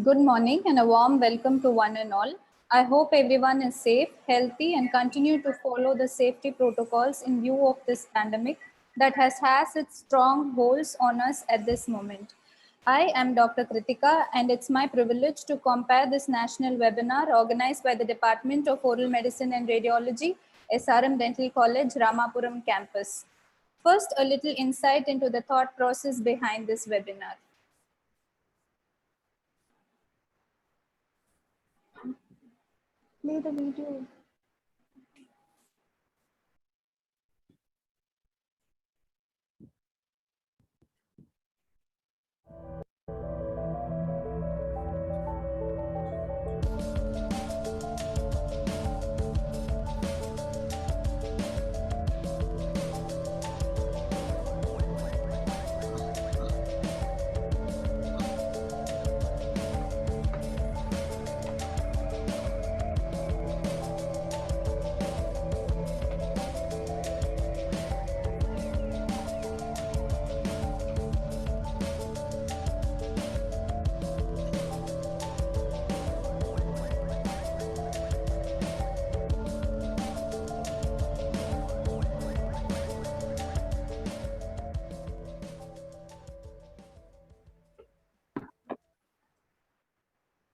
Good morning and a warm welcome to one and all. I hope everyone is safe, healthy, and continue to follow the safety protocols in view of this pandemic that has its strongholds on us at this moment. I am Dr. Kritika, and it's my privilege to compare this national webinar organized by the Department of Oral Medicine and Radiology, SRM Dental College, Ramapuram campus. First, a little insight into the thought process behind this webinar. Play the video.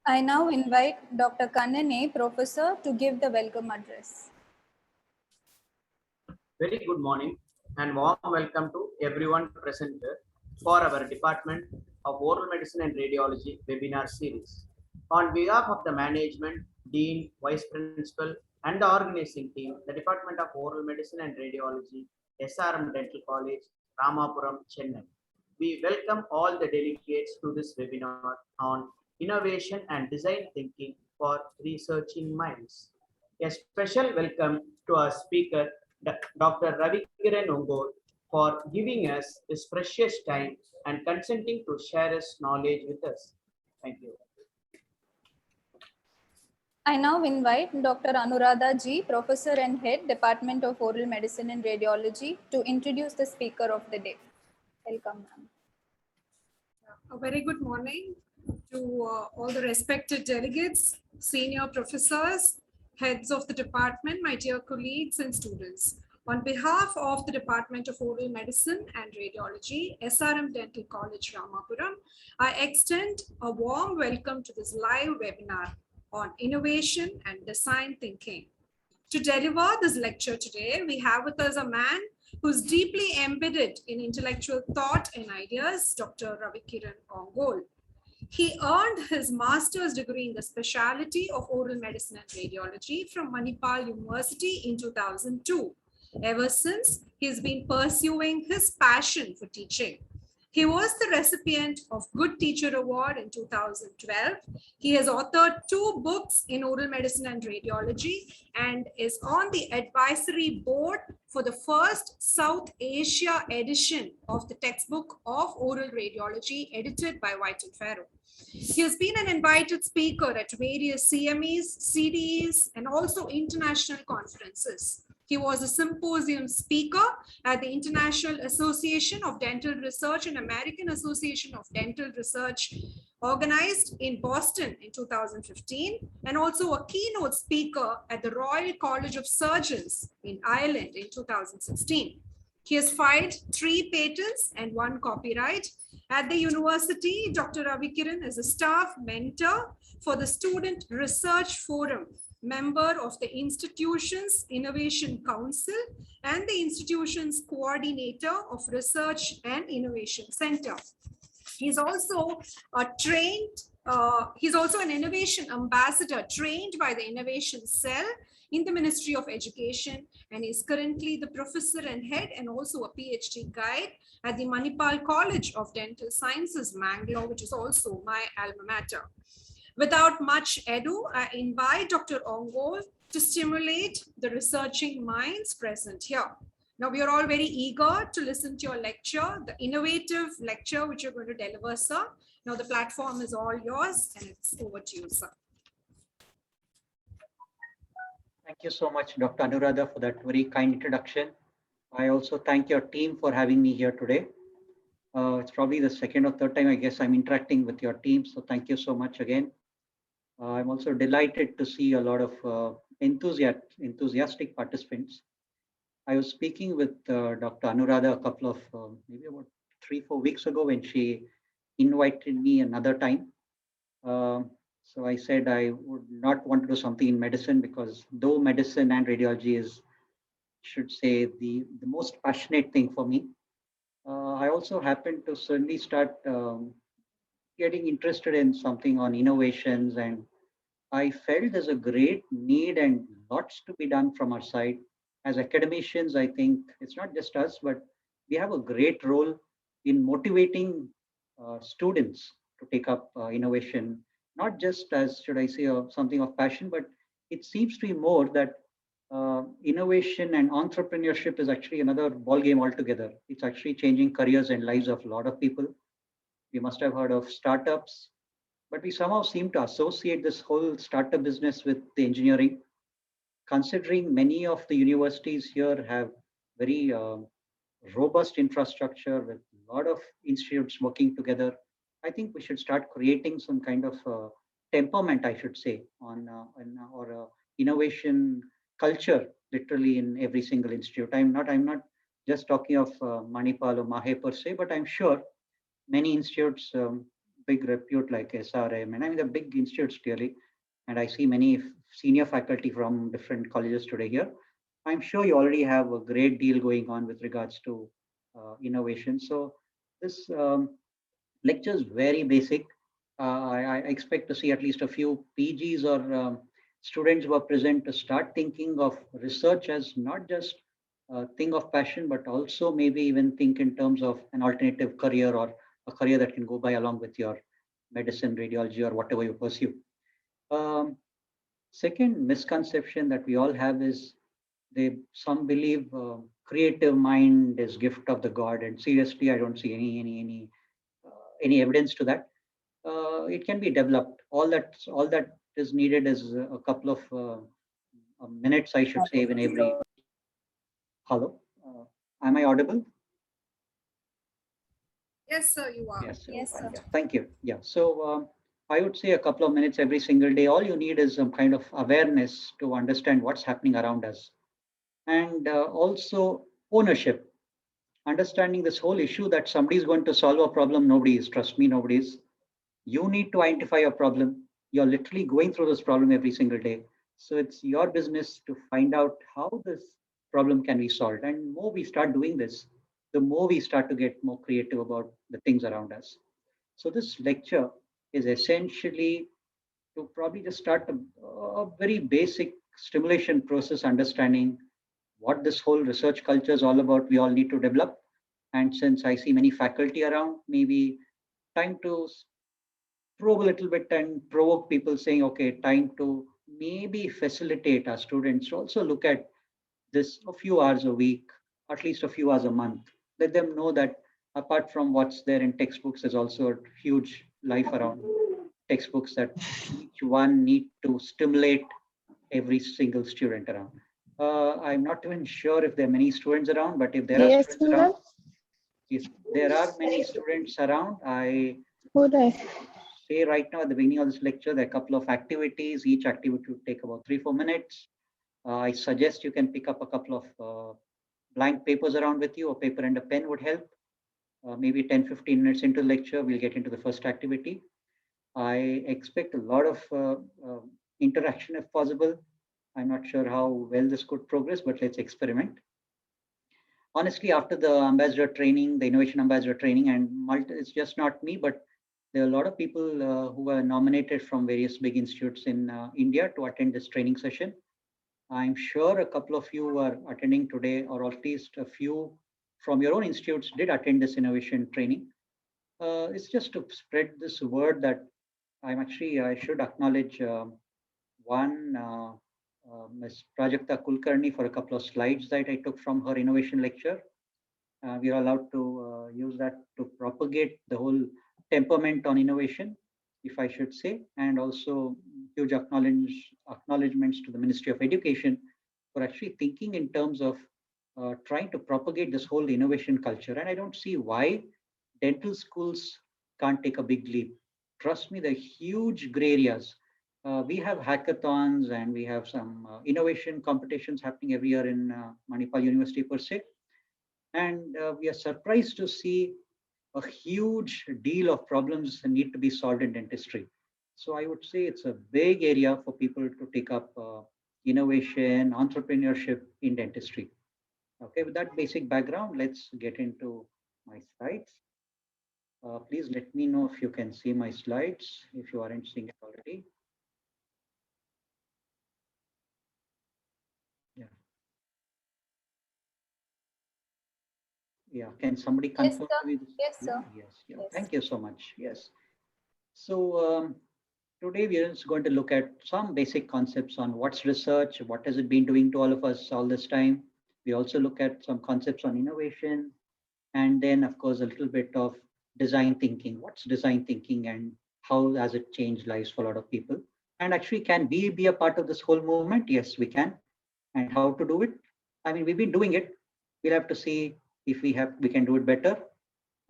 I now invite Dr. Kannane, Professor, to give the welcome address. Very good morning and warm welcome to everyone present here for our Department of Oral Medicine and Radiology webinar series. On behalf of the management, Dean, Vice Principal, and the organizing team, the Department of Oral Medicine and Radiology, SRM Dental College, Ramapuram, Chennai. We welcome all the delegates to this webinar on innovation and design thinking for researching minds. A special welcome to our speaker, Dr. Ravikiran Ongole, for giving us his precious time and consenting to share his knowledge with us. Thank you. I now invite Dr. Anuradha G, Professor and Head, Department of Oral Medicine and Radiology, to introduce the speaker of the day. Welcome, ma'am. A very good morning to all the respected delegates, senior professors, heads of the department, my dear colleagues and students. On behalf of the Department of Oral Medicine and Radiology, SRM Dental College, Ramapuram, I extend a warm welcome to this live webinar on innovation and design thinking. To deliver this lecture today, we have with us a man who's deeply embedded in intellectual thought and ideas, Dr. Ravikiran Ongole. He earned his master's degree in the specialty of oral medicine and radiology from Manipal University in 2002. Ever since, he's been pursuing his passion for teaching. He was the recipient of Good Teacher Award in 2012. He has authored 2 books in oral medicine and radiology and is on the advisory board for the first South Asia edition of the textbook of oral radiology edited by White and Farrow. He has been an invited speaker at various CMEs, CDEs, and also international conferences. He was a symposium speaker at the International Association of Dental Research and American Association of Dental Research, organized in Boston in 2015, and also a keynote speaker at the Royal College of Surgeons in Ireland in 2016. He has filed 3 patents and 1 copyright. At the university, Dr. Ravikiran is a staff mentor for the Student Research Forum, member of the institution's Innovation Council and the institution's coordinator of Research and Innovation Center. He's also he's also an innovation ambassador trained by the Innovation Cell in the Ministry of Education, and is currently the professor and head and also a PhD guide at the Manipal College of Dental Sciences, Mangalore, which is also my alma mater. Without much ado, I invite Dr. Ongole to stimulate the researching minds present here. Now, we are all very eager to listen to your lecture, the innovative lecture which you're going to deliver, sir. Now, the platform is all yours and it's over to you, sir. Thank you so much, Dr. Anuradha, for that very kind introduction. I also thank your team for having me here today. It's probably the second or third time, I guess, I'm interacting with your team. So thank you so much again. I'm also delighted to see a lot of enthusiastic participants. I was speaking with Dr. Anuradha a couple of, maybe about 3-4 weeks ago when she invited me another time. So I said I would not want to do something in medicine because though medicine and radiology is, should say, the most passionate thing for me, I also happened to suddenly start getting interested in something on innovations, and I felt there's a great need and lots to be done from our side. As academicians, I think it's not just us, but we have a great role in motivating students to take up innovation, not just as, should I say, something of passion, but it seems to be more that innovation and entrepreneurship is actually another ball game altogether. It's actually changing careers and lives of a lot of people. We must have heard of startups, but we somehow seem to associate this whole startup business with the engineering. Considering many of the universities here have very robust infrastructure with a lot of institutes working together, I think we should start creating some kind of temperament, I should say, or innovation culture, literally in every single institute. I'm not just talking of Manipal or Mahe per se, but I'm sure many institutes, big repute like SRM, and I mean the big institutes clearly, and I see many senior faculty from different colleges today here. I'm sure you already have a great deal going on with regards to innovation. So this lecture is very basic. I expect to see at least a few PGs or students who are present to start thinking of research as not just a thing of passion, but also maybe even think in terms of an alternative career or a career that can go by along with your medicine, radiology, or whatever you pursue. Um, Second misconception that we all have is some believe creative mind is gift of the god, and seriously, I don't see any evidence to that. It can be developed. All that is needed is a couple of minutes, I should say, even every. Hello, am I audible? Yes, sir, you are. Yes. Yes, sir. Yeah, thank you. Yeah. So I would say a couple of minutes every single day. All you need is some kind of awareness to understand what's happening around us, and also ownership. Understanding this whole issue that somebody is going to solve a problem. Nobody is. Trust me, nobody is. You need to identify a problem. You're literally going through this problem every single day. So it's your business to find out how this problem can be solved. And more we start doing this, the more we start to get more creative about the things around us. So this lecture is essentially to probably just start a very basic stimulation process, understanding what this whole research culture is all about. We all need to develop. And since I see many faculty around, maybe time to probe a little bit and provoke people, saying, okay, time to maybe facilitate our students to also look at this a few hours a week, at least a few hours a month. Let them know that apart from what's there in textbooks, there's also a huge life around textbooks that each one need to stimulate every single student around. I'm not even sure if there are many students around, but if there are Yes, students around, if there are many students around, I ma'am. say right now at the beginning of this lecture, there are a couple of activities. Each activity would take about 3-4 minutes. I suggest you can pick up a couple of blank papers around with you. A paper and a pen would help. Maybe 10-15 minutes into the lecture, we'll get into the first activity. I expect a lot of interaction if possible. I'm not sure how well this could progress, but let's experiment. Honestly, after the ambassador training, the innovation ambassador training, and it's just not me, but there are a lot of people who were nominated from various big institutes in India to attend this training session. I'm sure a couple of you are attending today, or at least a few from your own institutes did attend this innovation training. It's just to spread this word that I should acknowledge one, Ms. Prajakta Kulkarni, for a couple of slides that I took from her innovation lecture. We are allowed to use that to propagate the whole temperament on innovation, if I should say, and also huge acknowledgements to the Ministry of Education for actually thinking in terms of trying to propagate this whole innovation culture. And I don't see why dental schools can't take a big leap. Trust me, the huge gray areas. We have hackathons and we have some innovation competitions happening every year in Manipal University per se. And we are surprised to see a huge deal of problems that need to be solved in dentistry. So I would say it's a big area for people to take up innovation, entrepreneurship in dentistry. Okay, with that basic background, let's get into my slides. Please let me know if you can see my slides, if you aren't seeing it already. Yeah. Yeah, can somebody Yes, confirm sir. to me this? Yes, Yeah, sir. yes, yeah. Yes. Thank you so much. Yes. So today we are just going to look at some basic concepts on what's research, what has it been doing to all of us all this time. We also look at some concepts on innovation, and then of course a little bit of design thinking. What's design thinking and how has it changed lives for a lot of people? And actually, can we be a part of this whole movement? Yes, we can. And how to do it? I mean, we've been doing it. We'll have to see if we can do it better,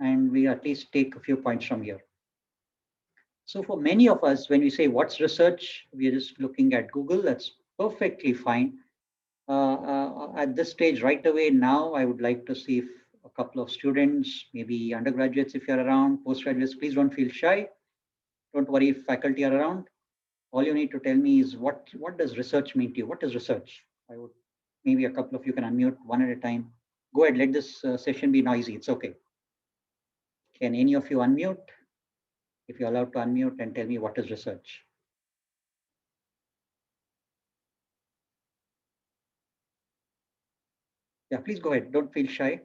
and we at least take a few points from here. So for many of us, when we say what's research, we're just looking at Google. That's perfectly fine. At this stage, right away now, I would like to see if a couple of students, maybe undergraduates, if you're around, postgraduates, please don't feel shy. Don't worry if faculty are around. All you need to tell me is what does research mean to you? What is research? I would maybe a couple of you can unmute one at a time. Go ahead, let this session be noisy. It's okay. Can any of you unmute? If you're allowed to unmute and tell me what is research. Yeah, please go ahead. Don't feel shy.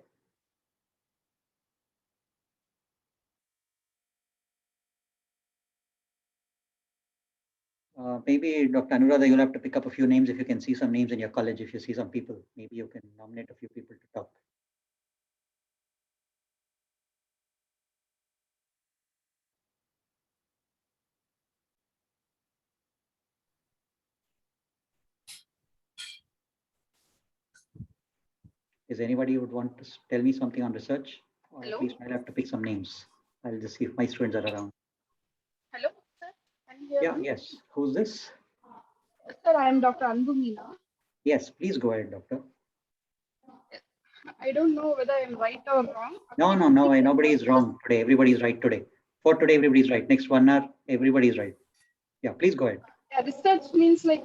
Maybe Dr. Anuradha, you'll have to pick up a few names if you can see some names in your college. If you see some people, maybe you can nominate a few people to talk. Is anybody who would want to tell me something on research? Or Hello? at least I'll have to pick some names. I'll just see if my students are around. Hello, sir. Can you hear Yeah, me? yes. Who's this? Sir, I am Dr. Anbu Meena. Yes, please go ahead, doctor. I don't know whether I'm right or wrong. No, nobody is wrong today. Everybody is right today. For today, everybody is right. Next 1 hour, everybody is right. Yeah, please go ahead. Yeah, research means like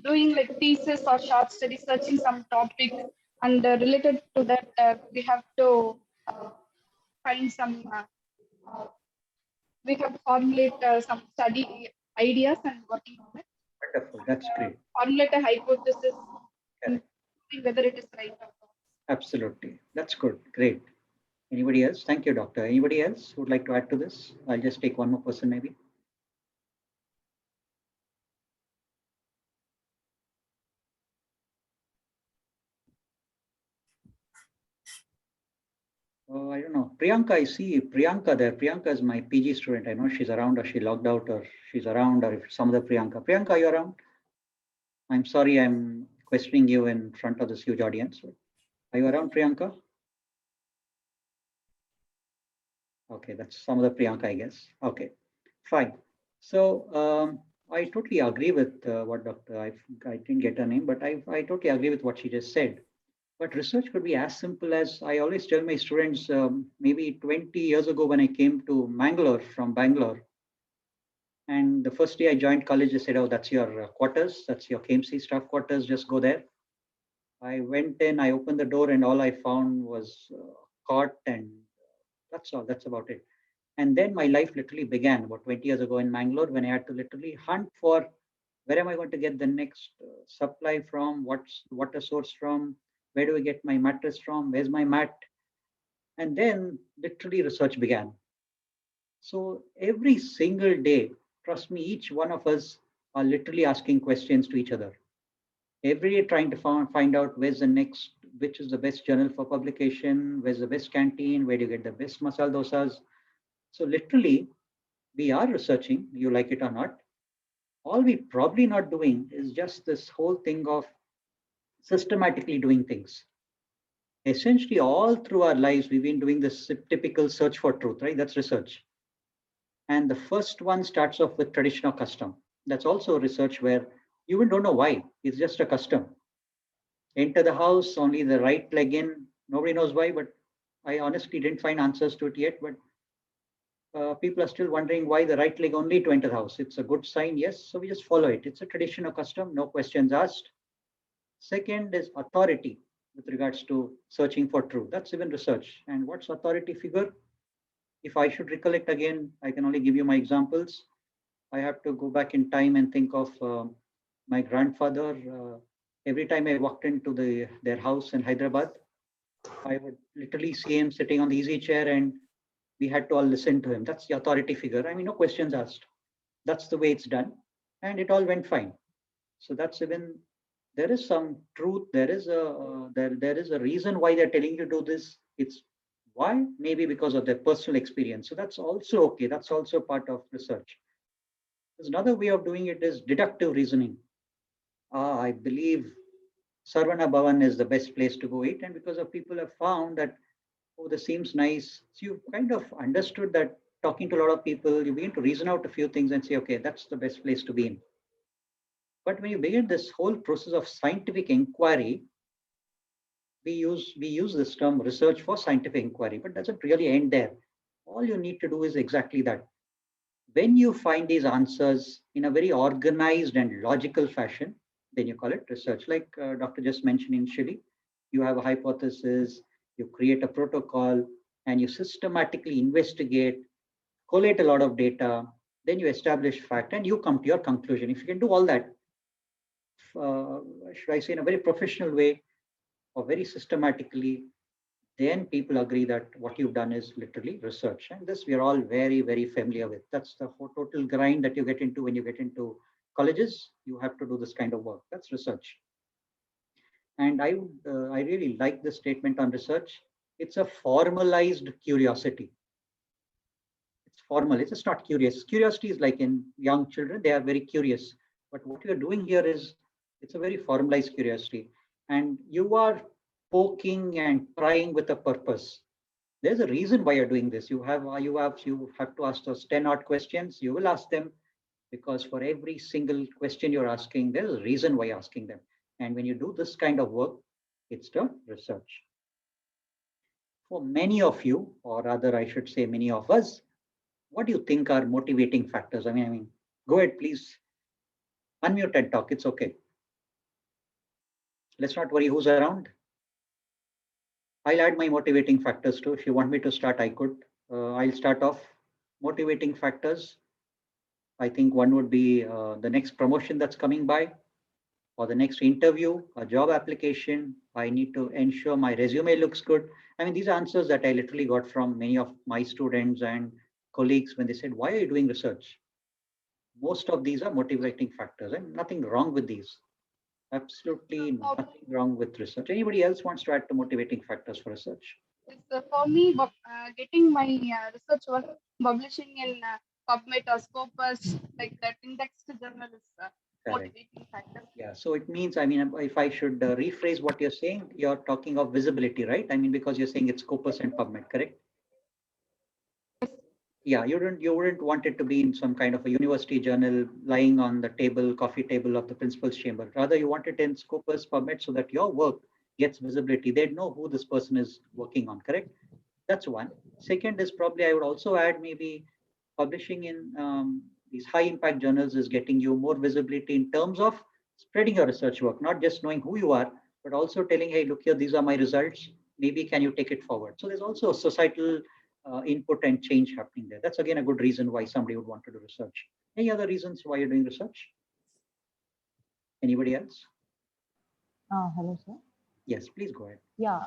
doing like thesis or short study, searching some topic, and related to that, we have to find some, we have to formulate some study ideas and working on it. Wonderful. That's great. Formulate a hypothesis, and Correct. see whether it is right or not. Absolutely. That's good. Great. Anybody else? Thank you, doctor. Anybody else who would like to add to this? I'll just take one more person maybe. Oh, I don't know. Priyanka, I see Priyanka there. Priyanka is my PG student. I know she's around or she logged out or she's around or if some other Priyanka. Priyanka, are you around? I'm sorry I'm questioning you in front of this huge audience. Are you around, Priyanka? Okay, that's some other Priyanka, I guess. Okay, fine. So I totally agree with what Dr. I didn't get her name, but I totally agree with what she just said. But research could be as simple as I always tell my students, maybe 20 years ago when I came to Mangalore from Bangalore, and the first day I joined college, they said, oh, that's your quarters, that's your KMC staff quarters, just go there. I went in, I opened the door, and all I found was cot, and that's all, that's about it. And then my life literally began about 20 years ago in Mangalore when I had to literally hunt for where am I going to get the next supply from, what's water source from, where do I get my mattress from, where's my mat? And then literally research began. So every single day, trust me, each one of us are literally asking questions to each other. Every day trying to find out where's the next, which is the best journal for publication, where's the best canteen, where do you get the best masala dosas. So literally, we are researching, you like it or not. All we probably not doing is just this whole thing of systematically doing things. essentially all through our lives, we've been doing this typical search for truth, right? That's research. And the first one starts off with traditional custom. That's also research where you even don't know why. It's just a custom. Enter the house, only the right leg in. Nobody knows why, but I honestly didn't find answers to it yet. But people are still wondering why the right leg only to enter the house. It's a good sign, yes. So we just follow it. It's a traditional custom, no questions asked. Second is authority with regards to searching for truth. That's even research. And what's authority figure? If I should recollect again, I can only give you my examples. I have to go back in time and think of my grandfather. Every time I walked into their house in Hyderabad, I would literally see him sitting on the easy chair and we had to all listen to him. That's the authority figure. I mean, no questions asked. That's the way it's done. And it all went fine. So that's even, there is some truth. There is a reason why they're telling you to do this. It's why? Maybe because of their personal experience. So that's also okay. That's also part of research. There's another way of doing it is deductive reasoning. I believe Sarvana Bhavan is the best place to go eat. And because of people have found that, oh, this seems nice. So you've kind of understood that talking to a lot of people, you begin to reason out a few things and say, okay, that's the best place to be in. But when you begin this whole process of scientific inquiry, we use this term research for scientific inquiry, but doesn't really end there. All you need to do is exactly that. When you find these answers in a very organized and logical fashion, then you call it research. Like Dr. just mentioned initially, you have a hypothesis, you create a protocol, and you systematically investigate, collate a lot of data, then you establish fact, and you come to your conclusion. If you can do all that, should I say in a very professional way or very systematically, then people agree that what you've done is literally research. And this we are all very, very familiar with. That's the whole total grind that you get into when you get into colleges. You have to do this kind of work. That's research. And I really like this statement on research. It's a formalized curiosity. It's formal. It's just not curious. Curiosity is like in young children, they are very curious. But what you're doing here is it's a very formalized curiosity. And you are poking and prying with a purpose. There's a reason why you're doing this. You have to ask those 10 odd questions. You will ask them because for every single question you're asking, there's a reason why you're asking them. And when you do this kind of work, it's the research. For many of you, or rather I should say many of us, what do you think are motivating factors? I mean, go ahead, please. Unmute and talk. It's okay. Let's not worry who's around. I'll add my motivating factors too. If you want me to start, I could. I'll start off. Motivating factors. I think one would be the next promotion that's coming by, or the next interview, a job application. I need to ensure my resume looks good. I mean, these are answers that I literally got from many of my students and colleagues when they said, why are you doing research? Most of these are motivating factors and nothing wrong with these. Absolutely nothing wrong with research. Anybody else wants to add to motivating factors for research? For me, getting my research work publishing in PubMed or Scopus, like that indexed journal is motivating factor. Yeah, so it means, I mean, if I should rephrase what you're saying, you're talking of visibility, right? I mean, because you're saying it's Scopus and PubMed, correct? Yeah, you wouldn't want it to be in some kind of a university journal lying on the table, coffee table of the principal's chamber. Rather, you want it in Scopus, PubMed, so that your work gets visibility. They'd know who this person is working on, correct? That's one. Second is probably I would also add maybe publishing in these high impact journals is getting you more visibility in terms of spreading your research work, not just knowing who you are, but also telling, hey, look here, these are my results. Maybe can you take it forward? So there's also a societal input and change happening there. That's again a good reason why somebody would want to do research. Any other reasons why you're doing research? Anybody else? Hello, sir. Yes, please go ahead. Yeah,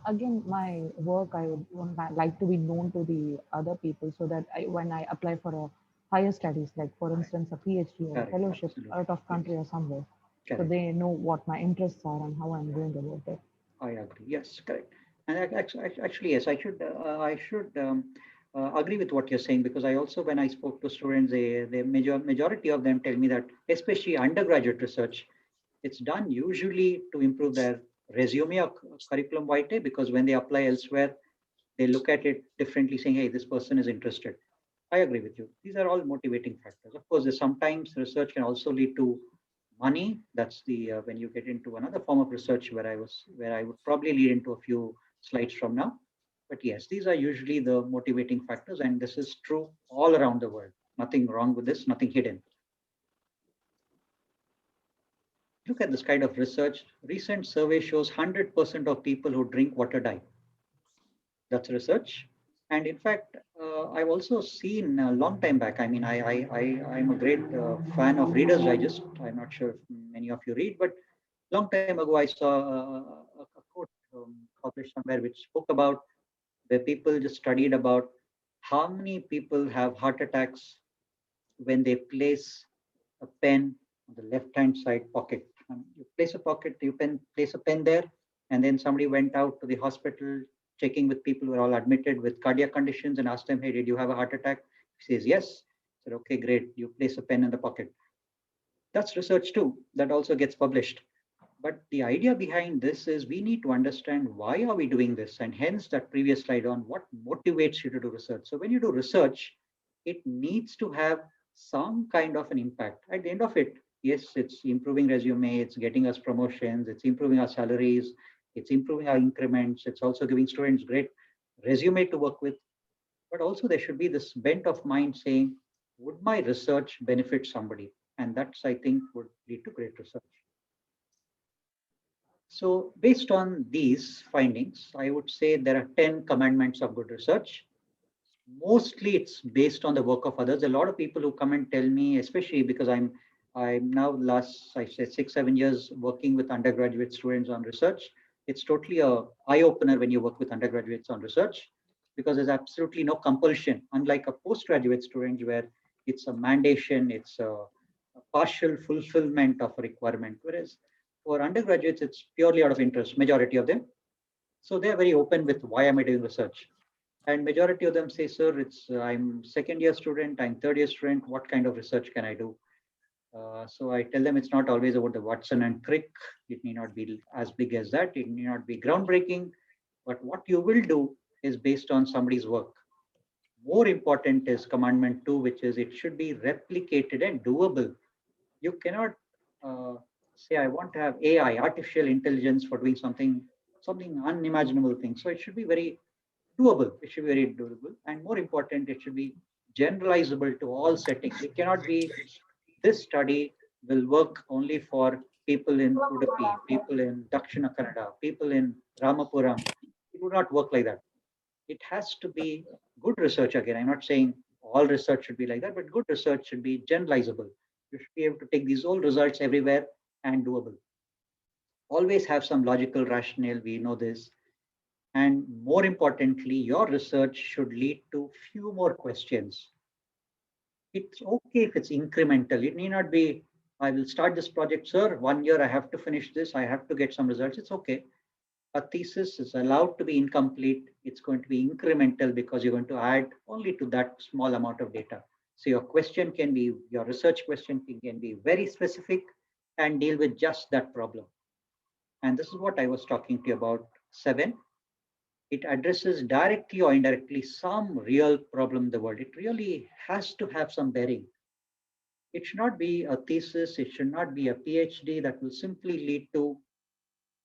again, my work, I would like to be known to the other people so that when I apply for a higher studies, like for instance, a PhD or Correct, a fellowship absolutely. out of country or somewhere, Correct. so they know what my interests are and how I'm going about it. I agree. Yes, correct. And actually, yes, I should agree with what you're saying, because I also, when I spoke to students, the majority of them tell me that, especially undergraduate research, it's done usually to improve their resume or curriculum vitae, because when they apply elsewhere, they look at it differently, saying, hey, this person is interested. I agree with you. These are all motivating factors. Of course, sometimes research can also lead to money. That's the when you get into another form of research where I would probably lead into a few slides from now. But yes, these are usually the motivating factors, and this is true all around the world. Nothing wrong with this, nothing hidden. Look at this kind of research. Recent survey shows 100% of people who drink water die. That's research. And in fact, I've also seen a long time back. I mean, I'm a great fan of Reader's Digest. I'm not sure if many of you read, but long time ago, I saw a quote published somewhere which spoke about where people just studied about how many people have heart attacks when they place a pen on the left-hand side pocket. You place a pocket, place a pen there, and then somebody went out to the hospital checking with people who are all admitted with cardiac conditions and asked them, hey, did you have a heart attack? He says, yes. I said, okay, great. You place a pen in the pocket. That's research too. That also gets published. But the idea behind this is we need to understand why are we doing this? And hence that previous slide on what motivates you to do research. So when you do research, it needs to have some kind of an impact. At the end of it, yes, it's improving resume, it's getting us promotions, it's improving our salaries, it's improving our increments, it's also giving students great resume to work with. But also there should be this bent of mind saying, would my research benefit somebody? And that's, I think, would lead to great research. So based on these findings, I would say there are 10 commandments of good research. Mostly it's based on the work of others. A lot of people who come and tell me, especially because I'm now last, I said 6-7 years working with undergraduate students on research. It's totally a eye opener when you work with undergraduates on research, because there's absolutely no compulsion, unlike a postgraduate student where it's a mandation, it's a partial fulfillment of a requirement. Whereas for undergraduates, it's purely out of interest, majority of them. So they're very open with why am I doing research? And majority of them say, sir, I'm second year student, I'm third year student, what kind of research can I do? So I tell them it's not always about the Watson and Crick. It may not be as big as that. It may not be groundbreaking, but what you will do is based on somebody's work. More important is commandment 2, which is it should be replicated and doable. You cannot say, I want to have AI, artificial intelligence, for doing something unimaginable thing. So it should be very doable. It should be very doable. And more important, it should be generalizable to all settings. It cannot be this study will work only for people in Udupi, people in Dakshina Kannada, people in Ramapuram. It would not work like that. It has to be good research. Again, I'm not saying all research should be like that, but good research should be generalizable. You should be able to take these old results everywhere and doable. Always have some logical rationale. We know this. And more importantly, your research should lead to few more questions. It's okay if it's incremental. It need not be, I will start this project, sir. 1 year, I have to finish this. I have to get some results. It's okay. A thesis is allowed to be incomplete. It's going to be incremental because you're going to add only to that small amount of data. So your question can be, your research question can be very specific and deal with just that problem. And this is what I was talking to you about 7. It addresses directly or indirectly some real problem in the world. It really has to have some bearing. It should not be a thesis. It should not be a PhD that will simply lead to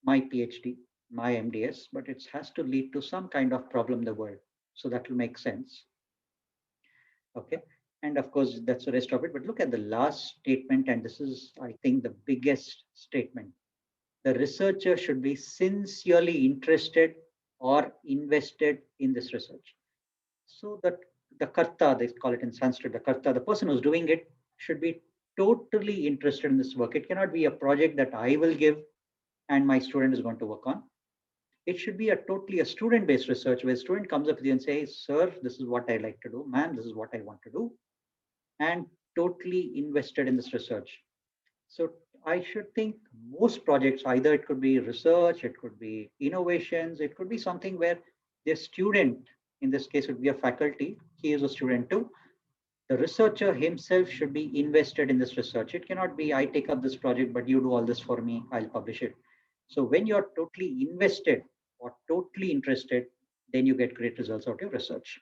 my PhD, my MDS, but it has to lead to some kind of problem in the world. So that will make sense. Okay. And of course, that's the rest of it. But look at the last statement. And this is, I think, the biggest statement. The researcher should be sincerely interested or invested in this research. So that the karta, they call it in Sanskrit, the karta, the person who's doing it should be totally interested in this work. It cannot be a project that I will give and my student is going to work on. It should be totally a student-based research where a student comes up with you and says, sir, this is what I like to do. Ma'am, this is what I want to do. And totally invested in this research. So I should think most projects, either it could be research, it could be innovations, it could be something where the student, in this case, would be a faculty, he is a student too. The researcher himself should be invested in this research. It cannot be, I take up this project, but you do all this for me, I'll publish it. So when you're totally invested or totally interested, then you get great results out of your research.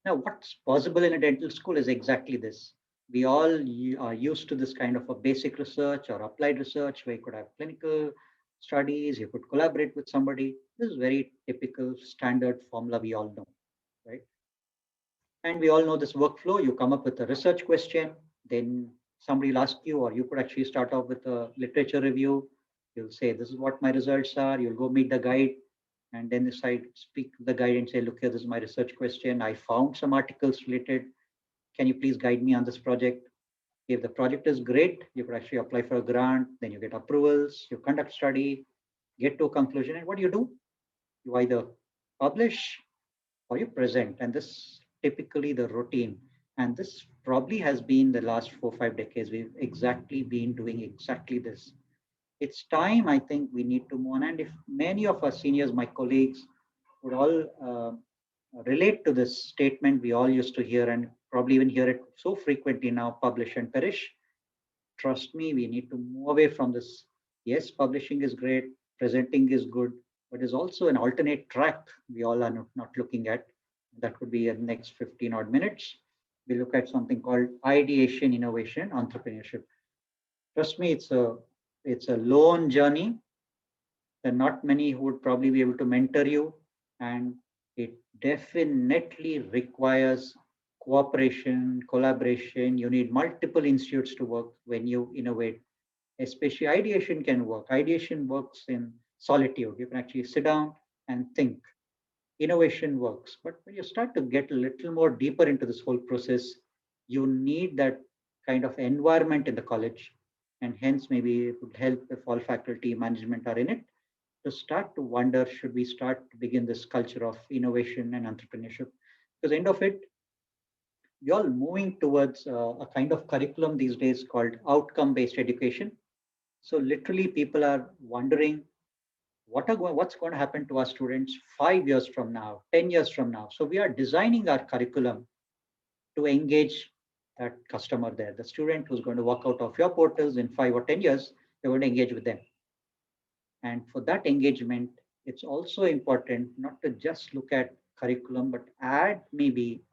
Now, what's possible in a dental school is exactly this. We all are used to this kind of a basic research or applied research where you could have clinical studies, you could collaborate with somebody. This is very typical standard formula we all know, right? And we all know this workflow. You come up with a research question, then somebody will ask you, or you could actually start off with a literature review. You'll say, this is what my results are. You'll go meet the guide and then decide, speak to the guide and say, look here, this is my research question. I found some articles related. Can you please guide me on this project? If the project is great, you could actually apply for a grant, then you get approvals, you conduct study, get to a conclusion. And what do? You either publish or you present. And this typically the routine. And this probably has been the last 4-5 decades. We've exactly been doing exactly this. It's time, I think, we need to move on. And if many of our seniors, my colleagues, would all relate to this statement we all used to hear and probably even hear it so frequently now, publish and perish. Trust me, we need to move away from this. Yes, publishing is great, presenting is good, but there's also an alternate track we all are not looking at. That could be in the next 15 odd minutes. We look at something called ideation, innovation, entrepreneurship. Trust me, it's a lone journey. There are not many who would probably be able to mentor you, and it definitely requires cooperation, collaboration. You need multiple institutes to work when you innovate. Especially ideation can work. Ideation works in solitude. You can actually sit down and think. Innovation works. But when you start to get a little more deeper into this whole process, you need that kind of environment in the college. And hence, maybe it would help if all faculty management are in it to start to wonder, should we start to begin this culture of innovation and entrepreneurship? Because end of it, we're all moving towards a kind of curriculum these days called outcome-based education. So literally people are wondering what's going to happen to our students 5 years from now, 10 years from now. So we are designing our curriculum to engage that customer there. The student who's going to walk out of your portals in 5 or 10 years, you're going to engage with them. And for that engagement, it's also important not to just look at curriculum, but add maybe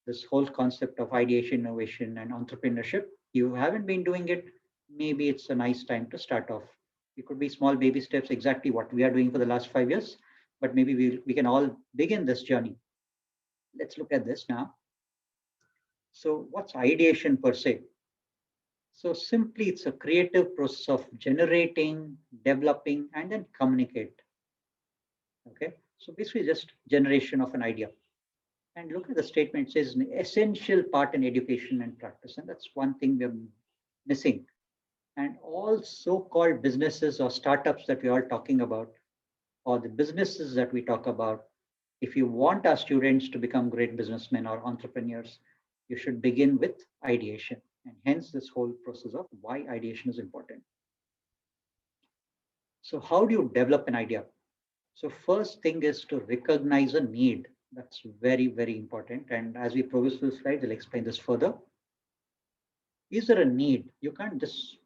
this whole concept of ideation, innovation, and entrepreneurship. You haven't been doing it, maybe it's a nice time to start off. It could be small baby steps, exactly what we are doing for the last 5 years, but maybe we can all begin this journey. Let's look at this now. So what's ideation per se? So simply it's a creative process of generating, developing, and then communicate. Okay, so basically just generation of an idea. And look at the statement, it says an essential part in education and practice. And that's one thing we're missing. And all so-called businesses or startups that we're all talking about, or the businesses that we talk about, if you want our students to become great businessmen or entrepreneurs, you should begin with ideation. And hence this whole process of why ideation is important. So how do you develop an idea? So first thing is to recognize a need. That's very, very important. And as we progress through the slides, I'll explain this further. Is there a need? You can't just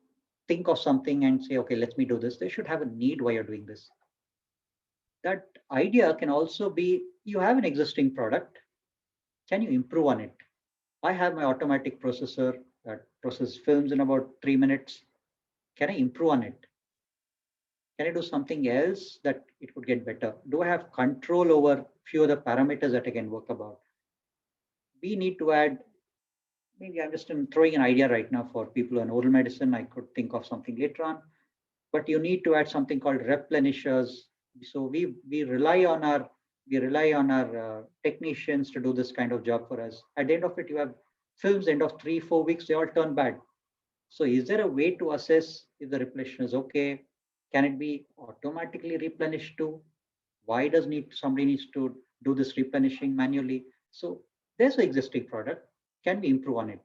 think of something and say, okay, let me do this. They should have a need why you're doing this. That idea can also be, you have an existing product. Can you improve on it? I have my automatic processor that processes films in about 3 minutes. Can I improve on it? Can I do something else that it would get better? Do I have control over few other parameters that I can work about? We need to add, maybe I'm just throwing an idea right now for people in oral medicine. I could think of something later on, but you need to add something called replenishers. So we rely on our technicians to do this kind of job for us. At the end of it, you have films, end of 3-4 weeks, they all turn bad. So is there a way to assess if the replenishment is okay? Can it be automatically replenished too? Why does somebody needs to do this replenishing manually? So there's an existing product. Can we improve on it?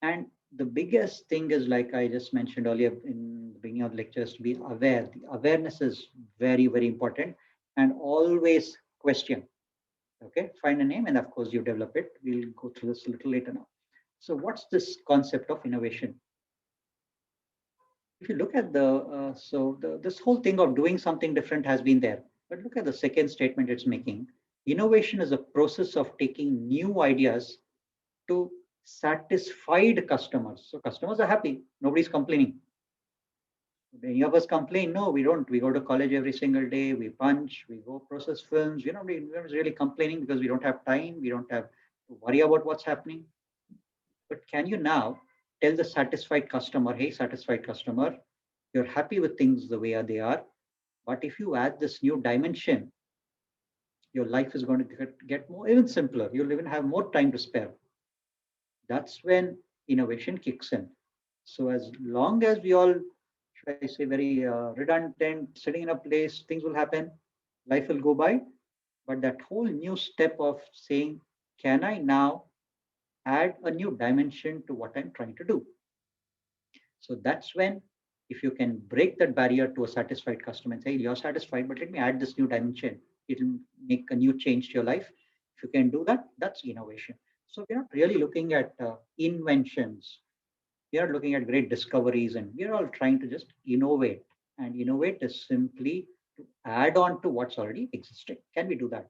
And the biggest thing is, like I just mentioned earlier in the beginning of the lectures, to be aware. The awareness is very, very important, and always question. Okay, find a name, and of course you develop it. We'll go through this a little later now. So what's this concept of innovation? if you look at this whole thing of doing something different has been there. But look at the second statement it's making. Innovation is a process of taking new ideas to satisfied customers. So customers are happy. Nobody's complaining. Many of us complain. No, we don't. We go to college every single day. We punch. We go process films. We're really complaining because we don't have time. We don't have to worry about what's happening. But can you now tell the satisfied customer, hey, satisfied customer, you're happy with things the way they are. But if you add this new dimension, your life is going to get more, even simpler. You'll even have more time to spare. That's when innovation kicks in. So as long as we all, should I say, very redundant, sitting in a place, things will happen, life will go by. But that whole new step of saying, can I now add a new dimension to what I'm trying to do? So that's when, if you can break that barrier to a satisfied customer and say, you're satisfied, but let me add this new dimension, it'll make a new change to your life. If you can do that, that's innovation. So we're not really looking at inventions. We are looking at great discoveries, and we're all trying to just innovate. And innovate is simply to add on to what's already existing. Can we do that?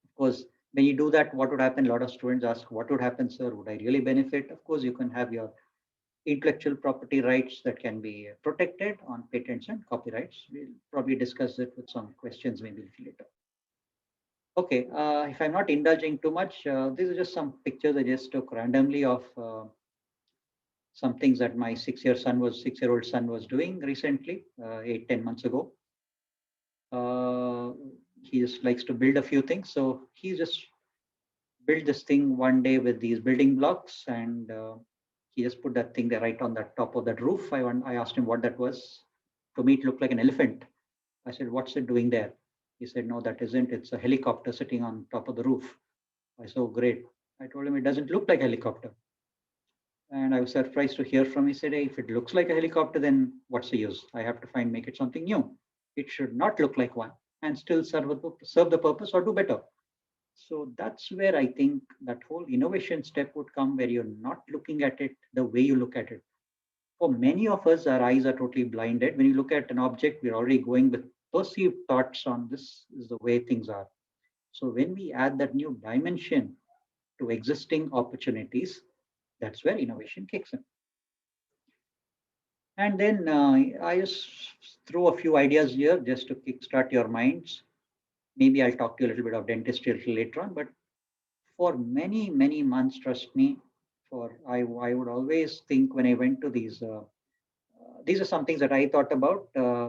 Of course, when you do that, what would happen? A lot of students ask, what would happen, sir? Would I really benefit? Of course, you can have your intellectual property rights that can be protected on patents and copyrights. We'll probably discuss it with some questions maybe later. Okay, if I'm not indulging too much, these are just some pictures I just took randomly of some things that my 6-year-old son was doing recently, 8-10 months ago. He just likes to build a few things. So he just built this thing one day with these building blocks, and he just put that thing there right on the top of that roof. I asked him what that was. To me, it looked like an elephant. I said, what's it doing there? He said, no, that isn't. It's a helicopter sitting on top of the roof. I said, oh, great. I told him it doesn't look like a helicopter. And I was surprised to hear from him. He said, hey, if it looks like a helicopter, then what's the use? I have to make it something new. It should not look like one and still serve the purpose or do better. So that's where I think that whole innovation step would come, where you're not looking at it the way you look at it. For many of us, our eyes are totally blinded. When you look at an object, we're already going with perceived thoughts on this is the way things are. So when we add that new dimension to existing opportunities, that's where innovation kicks in. And then I just throw a few ideas here just to kickstart your minds. Maybe I'll talk to you a little bit of dentistry a little later on, but for many, many months, trust me, I would always think when I went to these are some things that I thought about,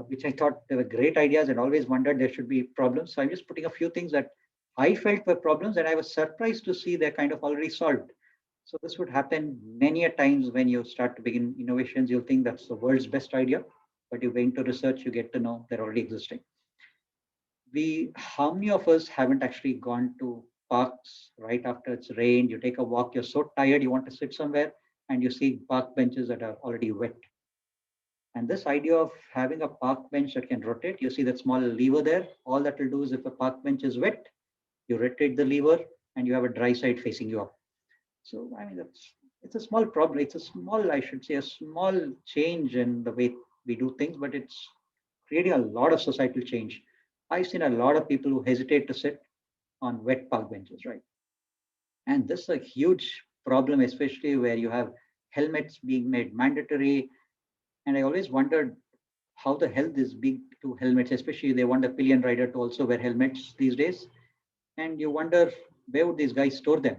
which I thought they were great ideas and always wondered there should be problems. So I'm just putting a few things that I felt were problems, and I was surprised to see they're kind of already solved. So this would happen many a times when you start to begin innovations. You'll think that's the world's best idea, but you go into research, you get to know they're already existing. How many of us haven't actually gone to parks right after it's rained? You take a walk, you're so tired, you want to sit somewhere, and you see park benches that are already wet. And this idea of having a park bench that can rotate, you see that small lever there. All that will do is if a park bench is wet, you rotate the lever and you have a dry side facing you up. So, I mean, it's a small problem. It's a small, I should say, a small change in the way we do things, but it's creating a lot of societal change. I've seen a lot of people who hesitate to sit on wet park benches, right? And this is a huge problem, especially where you have helmets being made mandatory. And I always wondered how the health is big to helmets, especially they want a pillion rider to also wear helmets these days. And you wonder, where would these guys store them?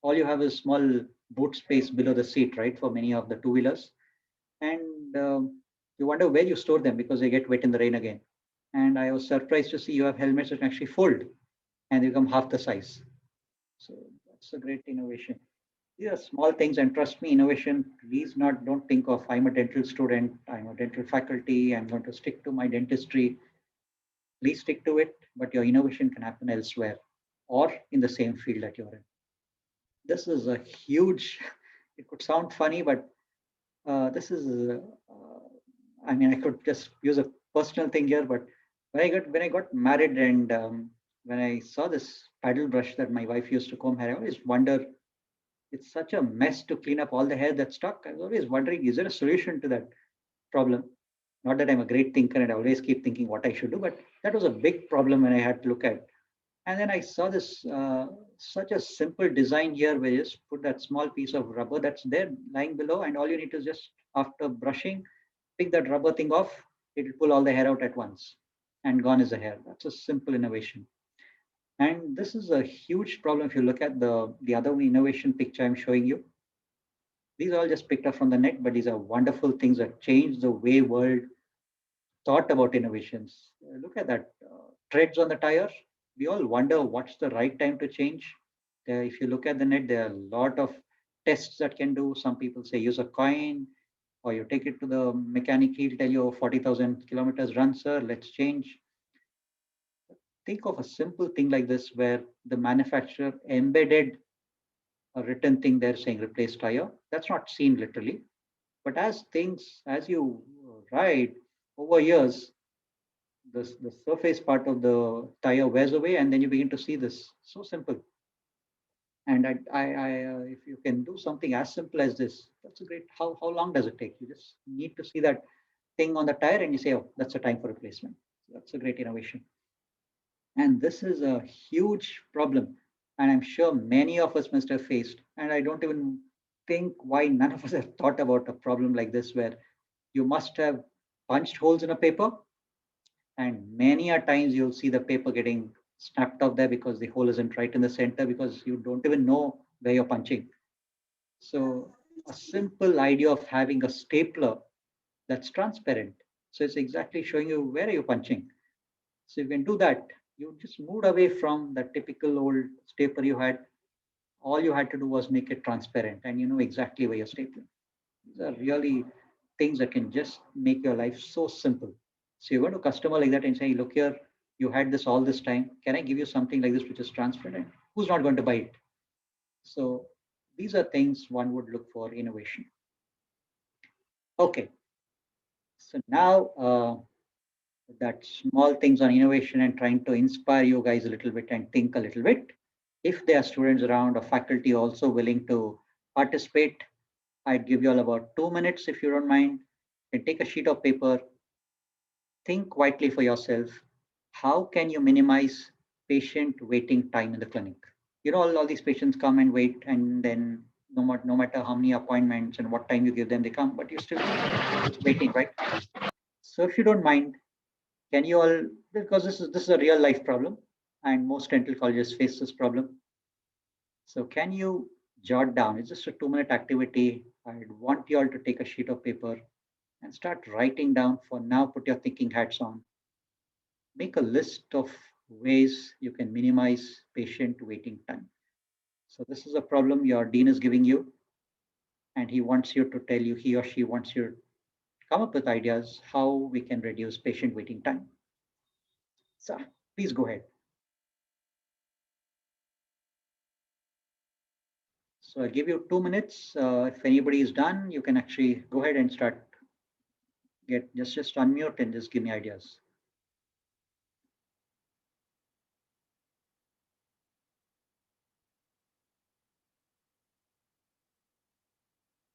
All you have is small boot space below the seat, right, for many of the two-wheelers. And you wonder where you store them because they get wet in the rain again. And I was surprised to see you have helmets that can actually fold and they become half the size. So that's a great innovation. These are small things, and trust me, innovation, please don't think of I'm a dental student, I'm a dental faculty, I'm going to stick to my dentistry. Please stick to it, but your innovation can happen elsewhere or in the same field that you're in. This is a huge, it could sound funny, but this is, I mean, I could just use a personal thing here, but when I got married and when I saw this paddle brush that my wife used to comb hair, I always wonder, it's such a mess to clean up all the hair that's stuck. I was always wondering, is there a solution to that? problem. Not that I'm a great thinker and I always keep thinking what I should do, but that was a big problem when I had to look at. And then I saw this such a simple design here where you just put that small piece of rubber that's there lying below, and all you need to just, after brushing, pick that rubber thing off. It will pull all the hair out at once, and gone is the hair. That's a simple innovation. And this is a huge problem if you look at the other innovation picture I'm showing you. These are all just picked up from the net, but these are wonderful things that change the way world thought about innovations. Look at that, treads on the tire. We all wonder what's the right time to change. If you look at the net, there are a lot of tests that can do. Some people say use a coin, or you take it to the mechanic, he'll tell you 40,000 kilometers run, sir, let's change. Think of a simple thing like this where the manufacturer embedded a written thing there saying replace tire. That's not seen literally, but as you ride over years, the surface part of the tire wears away, and then you begin to see this. So simple. And if you can do something as simple as this, that's a great. How long does it take? You just need to see that thing on the tire, and you say, oh, that's a time for replacement. That's a great innovation. And this is a huge problem. And I'm sure many of us must have faced. And I don't even think why none of us have thought about a problem like this, where you must have punched holes in a paper. And many a times you'll see the paper getting snapped off there because the hole isn't right in the center, because you don't even know where you're punching. So a simple idea of having a stapler that's transparent. So it's exactly showing you where are you punching. So you can do that. You just moved away from the typical old stapler you had. All you had to do was make it transparent, and you know exactly where you're stapling. These are really things that can just make your life so simple. So you go to a customer like that and say, look here, you had this all this time. Can I give you something like this which is transparent? Who's not going to buy it? So these are things one would look for innovation. Okay. So now that small things on innovation and trying to inspire you guys a little bit and think a little bit. If there are students around or faculty also willing to participate, I'd give you all about 2 minutes if you don't mind. And take a sheet of paper, think quietly for yourself. How can you minimize patient waiting time in the clinic? You know, all these patients come and wait, and then no matter how many appointments and what time you give them, they come, but you're still waiting, right? So if you don't mind, can you all, because this is a real life problem, and most dental colleges face this problem. So can you jot down, it's just a 2-minute activity. I'd want you all to take a sheet of paper and start writing down. For now, put your thinking hats on. Make a list of ways you can minimize patient waiting time. So this is a problem your dean is giving you, and he wants you to tell you, he or she wants you to come up with ideas how we can reduce patient waiting time. So please go ahead. So I'll give you 2 minutes. If anybody is done, you can actually go ahead and start. Just unmute and just give me ideas.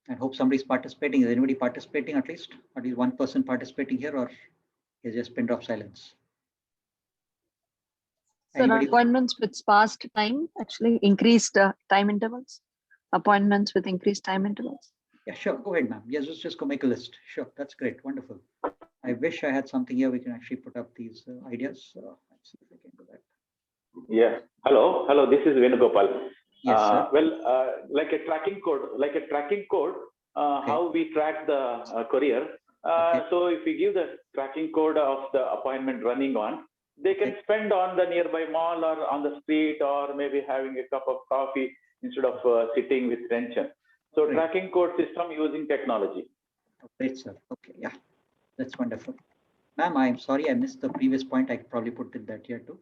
I hope somebody's participating. Is anybody participating at least? At least one person participating here, or is just pin drop silence? So appointments with sparse time, actually increased time intervals. Appointments with increased time intervals. Yeah, sure. Go ahead, ma'am. Yes, just go make a list. Sure, that's great. Wonderful. I wish I had something here we can actually put up these ideas. Let's see if I can do that. Yeah. Hello. This is Venugopal. Yes, sir. Like a tracking code. Okay. How we track the courier. Okay. So if we give the tracking code of the appointment running on, they can spend on the nearby mall or on the street, or maybe having a cup of coffee instead of sitting with tension. So great. Tracking code system using technology. Great, sir. Okay, yeah, that's wonderful. Ma'am, I'm sorry I missed the previous point. I probably put it that here too.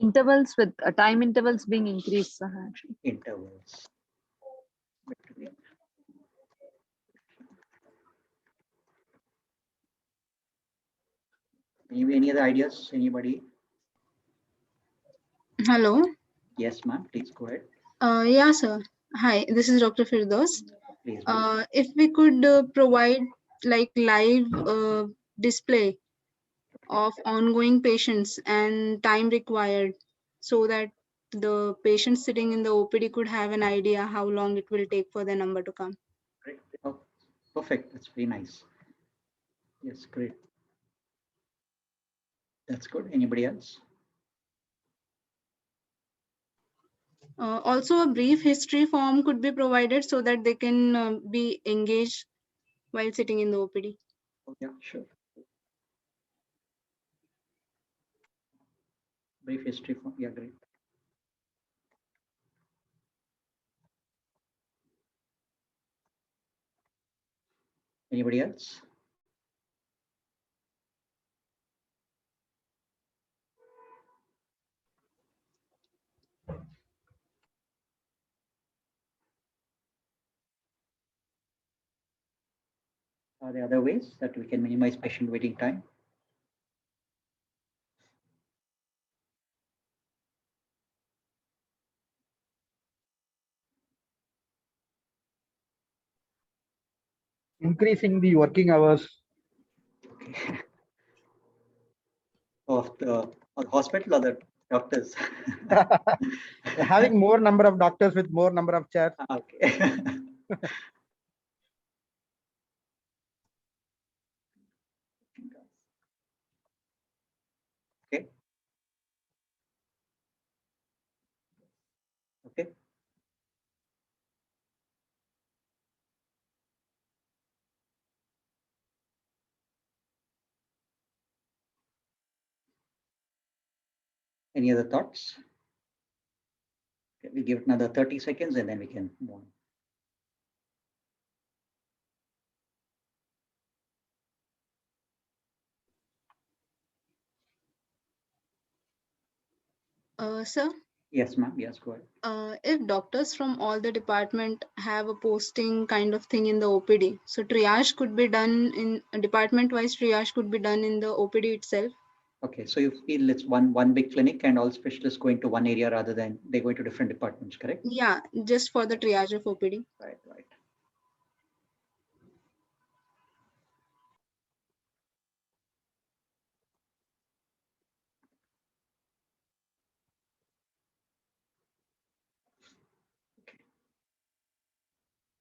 Intervals with time intervals being increased. Actually. Intervals. Any other ideas? Anybody? Hello. Yes, ma'am. Please go ahead. Yeah, sir. Hi, this is Dr. Firdaus. If we could provide like live display of ongoing patients and time required, so that the patient sitting in the OPD could have an idea how long it will take for the number to come. Great. Oh, perfect. That's very nice. Yes, great. That's good. Anybody else? Also, a brief history form could be provided so that they can be engaged while sitting in the OPD. Oh, yeah, sure. Brief history form. Yeah, great. Anybody else? Are there other ways that we can minimize patient waiting time? Increasing the working hours Okay. Of the hospital or the doctors? having more number of doctors with more number of chairs. Okay. Okay. Okay. Any other thoughts? Okay, we'll give it another 30 seconds and then we can move on. Sir, Yes, ma'am. Yes, go ahead. if doctors from all the department have a posting kind of thing in the OPD, so triage could be done in department-wise. Triage could be done in the OPD itself. Okay, so you feel it's one big clinic and all specialists going to one area rather than they going to different departments, correct? Yeah, just for the triage of OPD. Right, right.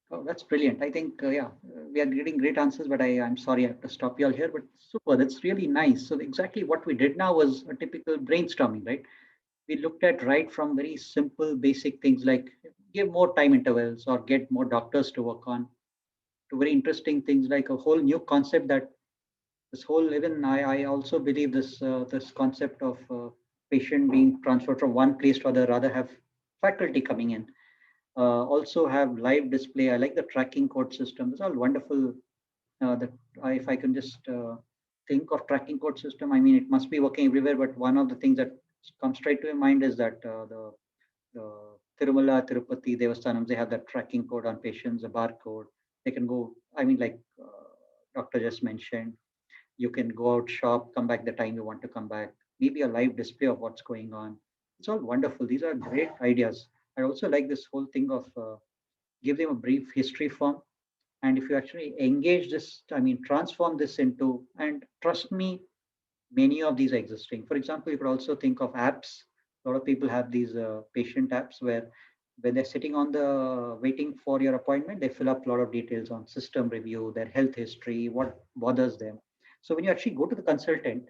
Oh, that's brilliant. I think, yeah, we are getting great answers, but I'm sorry I have to stop you all here, but super, that's really nice. So exactly what we did now was a typical brainstorming, right? We looked at right from very simple, basic things like give more time intervals or get more doctors to work on, to very interesting things like a whole new concept that this whole, even I also believe this concept of patient being transferred from one place to other, rather have faculty coming in. Also have live display. I like the tracking code system. It's all wonderful. That if I can just think of tracking code system, I mean it must be working everywhere. But one of the things that comes straight to my mind is that the Tirumala, Tirupati, Devasthanams, they have that tracking code on patients, a barcode. They can go. I mean, like doctor just mentioned, you can go out, shop, come back the time you want to come back. Maybe a live display of what's going on. It's all wonderful. These are great ideas. I also like this whole thing of give them a brief history form. And if you actually engage this, I mean, transform this into, and trust me, many of these are existing. For example, you could also think of apps. A lot of people have these patient apps where when they're sitting on the waiting for your appointment, they fill up a lot of details on system review, their health history, what bothers them. So when you actually go to the consultant,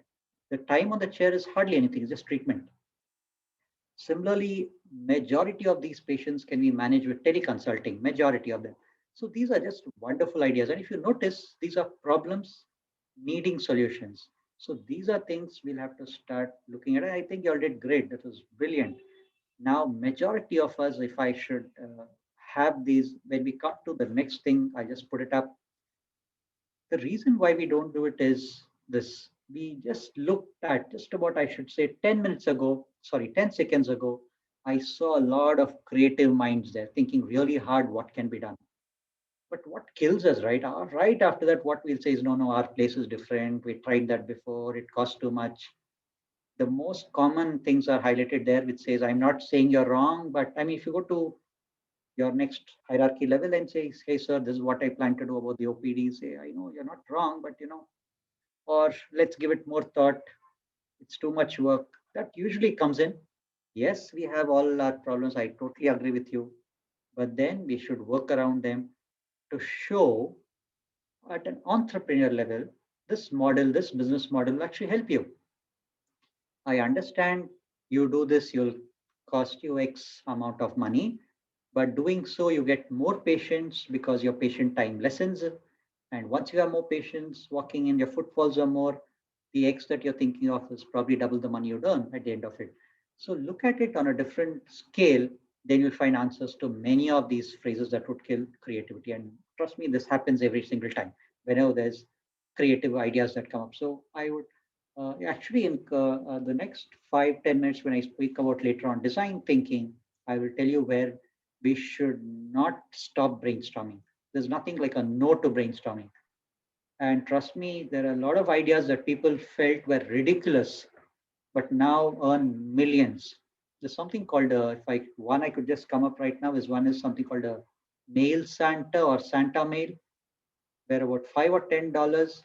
the time on the chair is hardly anything, it's just treatment. Similarly, majority of these patients can be managed with teleconsulting, majority of them. So these are just wonderful ideas. And if you notice, these are problems needing solutions. So these are things we'll have to start looking at. I think you all did great. That was brilliant. Now, majority of us, if I should have these, when we cut to the next thing, I just put it up. The reason why we don't do it is this. We just looked at just about, I should say, 10 minutes ago, sorry, 10 seconds ago, I saw a lot of creative minds there thinking really hard what can be done. But what kills us, right? Right after that, what we'll say is, no, no, our place is different. We tried that before. It costs too much. The most common things are highlighted there, which says, I'm not saying you're wrong, but I mean, if you go to your next hierarchy level and say, hey, sir, this is what I plan to do about the OPD. Say, I know you're not wrong, but or let's give it more thought. It's too much work. That usually comes in. Yes, we have all our problems. I totally agree with you. But then we should work around them to show at an entrepreneur level, this model, this business model will actually help you. I understand you do this, you'll cost you X amount of money, but doing so, you get more patients because your patient time lessens. And once you have more patients walking in, your footfalls are more, the X that you're thinking of is probably double the money you earn at the end of it. So look at it on a different scale, then you'll find answers to many of these phrases that would kill creativity. And trust me, this happens every single time whenever there's creative ideas that come up. So I would actually in the next 5-10 minutes when I speak about later on design thinking, I will tell you where we should not stop brainstorming. There's nothing like a no to brainstorming. And trust me, there are a lot of ideas that people felt were ridiculous, but now earn millions. There's something called one I could just come up right now is one is something called a mail Santa or Santa mail, where about $5 or $10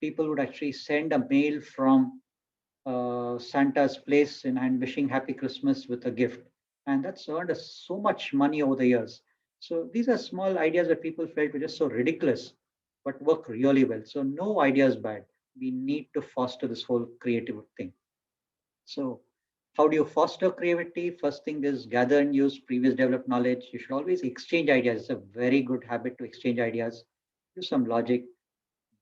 people would actually send a mail from Santa's place and wishing Happy Christmas with a gift. And that's earned us so much money over the years. So these are small ideas that people felt were just so ridiculous, but work really well. So no idea is bad. We need to foster this whole creative thing. So how do you foster creativity? First thing is gather and use previous developed knowledge. You should always exchange ideas. It's a very good habit to exchange ideas. Use some logic.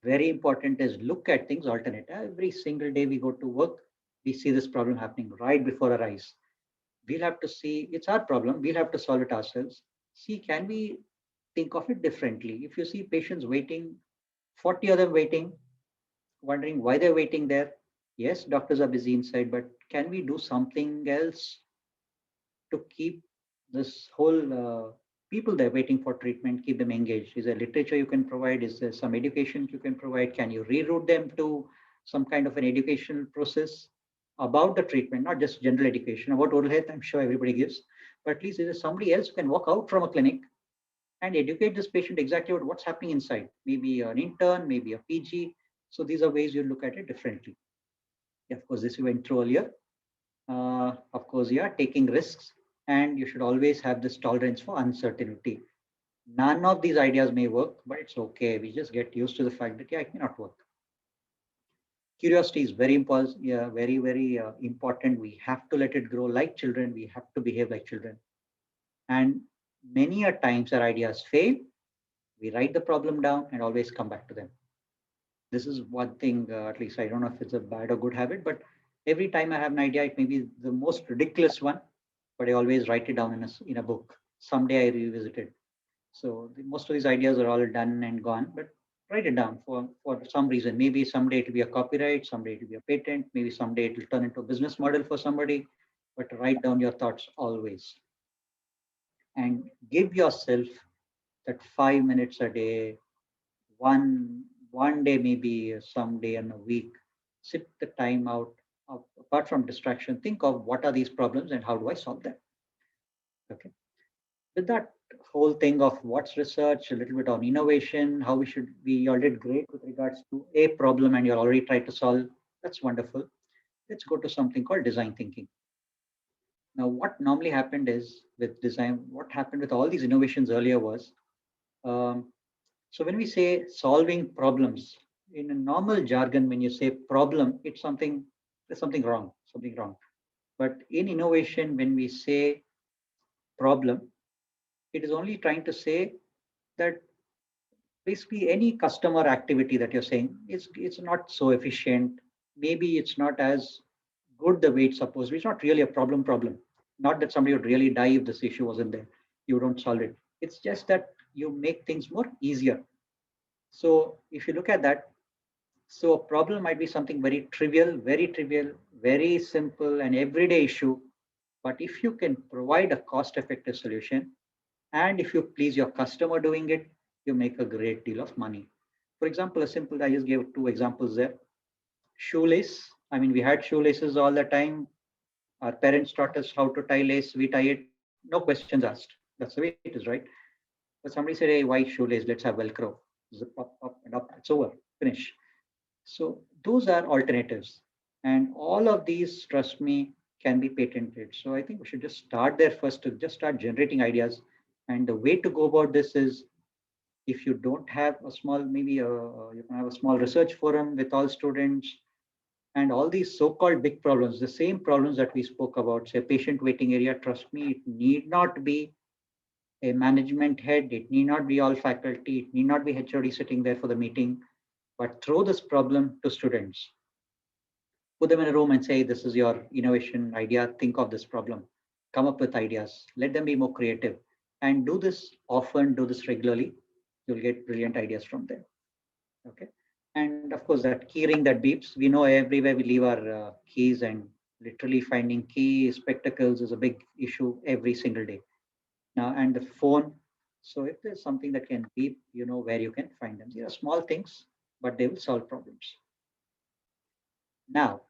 Very important is look at things alternate. Every single day we go to work, we see this problem happening right before our eyes. We'll have to see, it's our problem, we'll have to solve it ourselves. See, can we think of it differently? If you see patients waiting, 40 of them waiting, wondering why they're waiting there. Yes, doctors are busy inside, but can we do something else to keep this whole people there waiting for treatment, keep them engaged? Is there literature you can provide? Is there some education you can provide? Can you reroute them to some kind of an educational process about the treatment, not just general education about oral health? I'm sure everybody gives, but at least is there somebody else who can walk out from a clinic and educate this patient exactly about what's happening inside? Maybe an intern, maybe a PG. So these are ways you look at it differently. Yeah, of course, this we went through earlier. Of course, yeah, taking risks, and you should always have this tolerance for uncertainty. None of these ideas may work, but it's okay. We just get used to the fact that, yeah, it may not work. Curiosity is very important. Yeah, very, very important. We have to let it grow like children. We have to behave like children. And many a times our ideas fail. We write the problem down and always come back to them. This is one thing, at least I don't know if it's a bad or good habit, but every time I have an idea, it may be the most ridiculous one, but I always write it down in a book. Someday I revisit it. So most of these ideas are all done and gone, but write it down for some reason. Maybe someday it will be a copyright, someday it will be a patent, maybe someday it will turn into a business model for somebody, but write down your thoughts always. And give yourself that 5 minutes a day, one day, maybe someday in a week, sit the time out. Apart from distraction, think of what are these problems and how do I solve them? Okay. With that whole thing of what's research, a little bit on innovation, how we all did great with regards to a problem and you're already trying to solve. That's wonderful. Let's go to something called design thinking. Now, what normally happened is with design, what happened with all these innovations earlier was, so when we say solving problems, in a normal jargon, when you say problem, it's there's something wrong. But in innovation, when we say problem, it is only trying to say that basically any customer activity that you're saying it's not so efficient. Maybe it's not as good the way it's supposed to be. It's not really a problem. Not that somebody would really die if this issue wasn't there. You don't solve it. It's just that you make things more easier. So if you look at that, so a problem might be something very trivial, very simple, an everyday issue. But if you can provide a cost-effective solution, and if you please your customer doing it, you make a great deal of money. For example, I just gave 2 examples there. Shoelace. I mean, we had shoelaces all the time. Our parents taught us how to tie lace. We tie it, no questions asked. That's the way it is, right? But somebody said, hey, white shoelace, let's have Velcro. Zip up, and up, it's over, finish. So those are alternatives. And all of these, trust me, can be patented. So I think we should just start there first to just start generating ideas. And the way to go about this is, if you don't have a small, maybe you can have a small research forum with all students, and all these so-called big problems, the same problems that we spoke about, say patient waiting area, trust me, it need not be a management head, it need not be all faculty, it need not be HOD sitting there for the meeting, but throw this problem to students. Put them in a room and say, this is your innovation idea, think of this problem, come up with ideas, let them be more creative, and do this often, do this regularly. You'll get brilliant ideas from them. Okay. And of course, that key ring that beeps, we know everywhere we leave our keys, and literally finding key spectacles is a big issue every single day. Now, and the phone. So if there's something that can beep, you know where you can find them. These are small things, but they will solve problems. Now,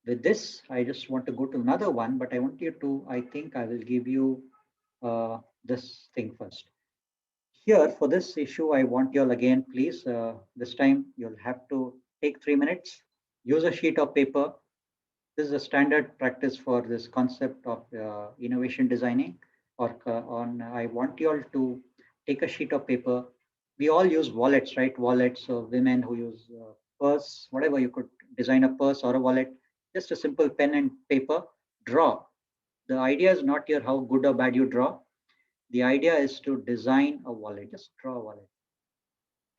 with this, I just want to go to another one, but I want you to, I think I will give you this thing first. Here for this issue, I want you all again, please, this time you'll have to take 3 minutes, use a sheet of paper. This is a standard practice for this concept of innovation designing, or I want you all to take a sheet of paper. We all use wallets, right? Wallets, so women who use purse, whatever, you could design a purse or a wallet, just a simple pen and paper, draw. The idea is not here how good or bad you draw. The idea is to design a wallet, just draw a wallet.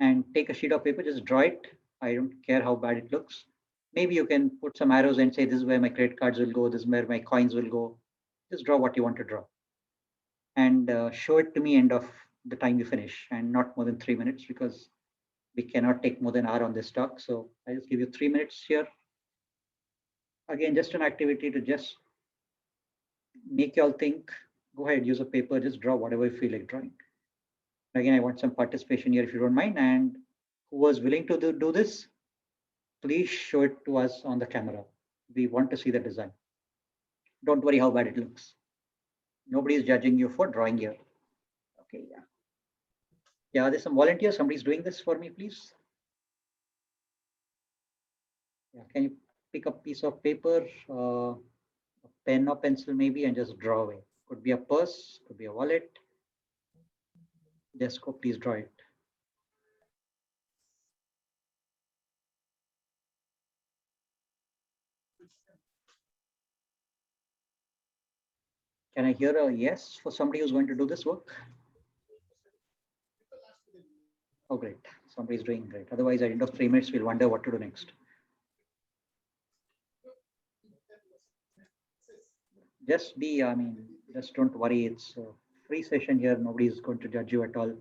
And take a sheet of paper, just draw it. I don't care how bad it looks. Maybe you can put some arrows and say, this is where my credit cards will go, this is where my coins will go. Just draw what you want to draw. And show it to me end of the time you finish, and not more than 3 minutes, because we cannot take more than an hour on this talk. So I just give you 3 minutes here. Again, just an activity to just make you all think. Go ahead, use a paper, just draw whatever you feel like drawing. Again, I want some participation here if you don't mind. And who was willing to do this, please show it to us on the camera. We want to see the design. Don't worry how bad it looks. Nobody is judging you for drawing here. Okay, yeah. Yeah, there's some volunteers. Somebody's doing this for me, please. Yeah, can you pick up a piece of paper, a pen or pencil maybe, and just draw away. Could be a purse, could be a wallet. Just go, please draw it. Can I hear a yes for somebody who's going to do this work? Oh, great. Somebody's doing great. Otherwise, at the end of 3 minutes, we'll wonder what to do next. Just be, I mean, just don't worry. It's a free session here. Nobody is going to judge you at all.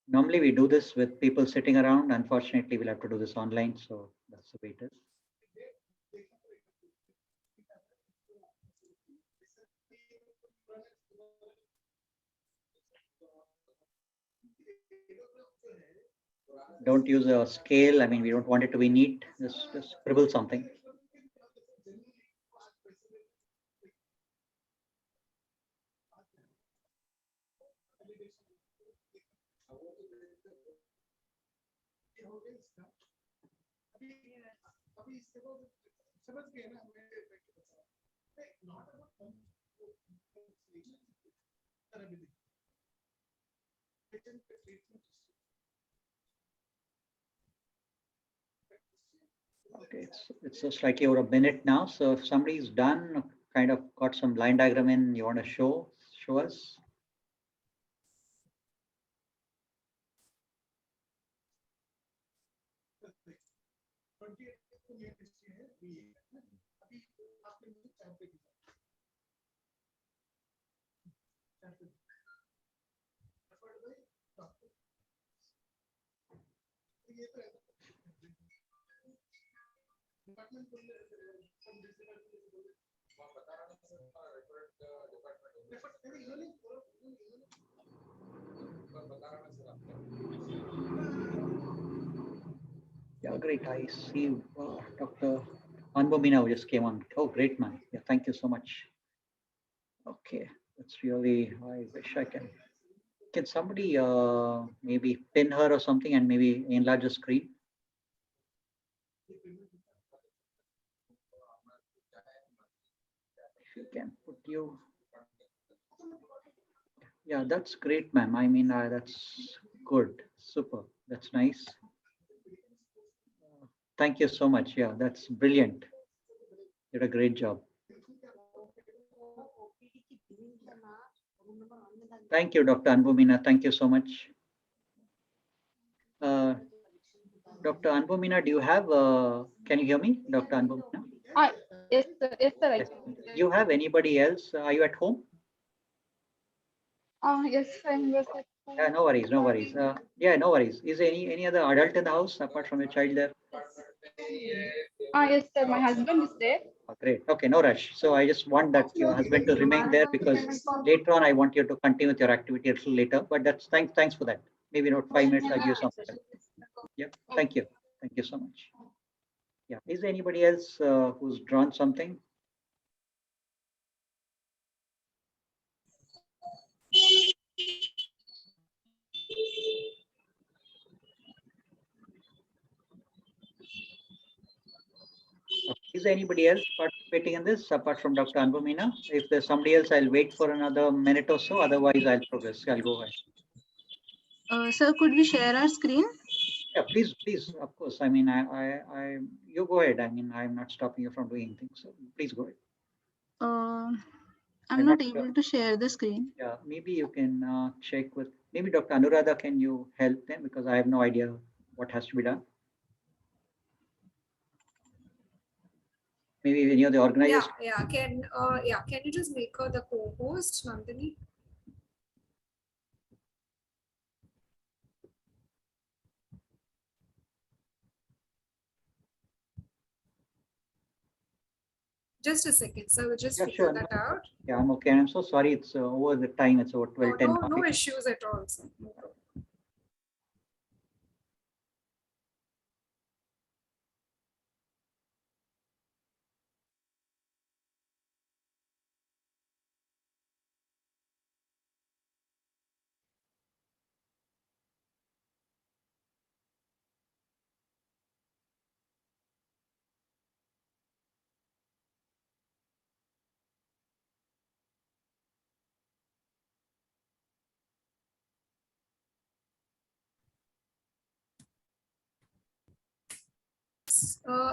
Normally, we do this with people sitting around. Unfortunately, we'll have to do this online. So that's the way it is. Don't use a scale. I mean, we don't want it to be neat. Just scribble something. Okay, it's so slightly over a minute now. So if somebody's done, kind of got some line diagram in, you want to show us? Yeah, great. I see Dr. Anbomina just came on. Oh, great, man. Yeah, thank you so much. Okay, that's really, I wish I can. Can somebody maybe pin her or something and maybe enlarge the screen? If you can put you. Yeah, that's great, ma'am. I mean, that's good. Super. That's nice. Thank you so much. Yeah, that's brilliant. You did a great job. Thank you, Dr. Anbumina. Thank you so much. Dr. Anbumina, do you have, can you hear me, Dr. Anbumina? Yes, sir. Yes, sir. Yes. Do you have anybody else? Are you at home? Yes, sir. Yes, sir. Yeah, no worries, no worries. Yeah, no worries. Is there any other adult in the house apart from your child there? Yes, sir. My husband is there. Oh, great. Okay, no rush. So I just want that your husband to remain there because later on I want you to continue with your activity a little later. But that's thanks for that. Maybe not 5 minutes. I'll give you some time. Yep. Thank you. Thank you so much. Yeah. Is there anybody else who's drawn something? Is there anybody else participating in this apart from Dr. Anbumina? If there's somebody else, I'll wait for another minute or so. Otherwise, I'll progress. I'll go ahead. Sir, could we share our screen? Yeah, please, of course. I mean, you go ahead. I mean, I'm not stopping you from doing anything. So please go ahead. I'm not able to share the screen. Yeah, maybe you can check with, maybe Dr. Anuradha, can you help them? Because I have no idea what has to be done. Maybe any of the organizers. Can you just make her the co-host, Nandini? Just a second, sir. We'll just figure that out. Yeah, I'm okay. I'm so sorry. It's over the time. It's over 12, 10. No issues at all, sir. No problem.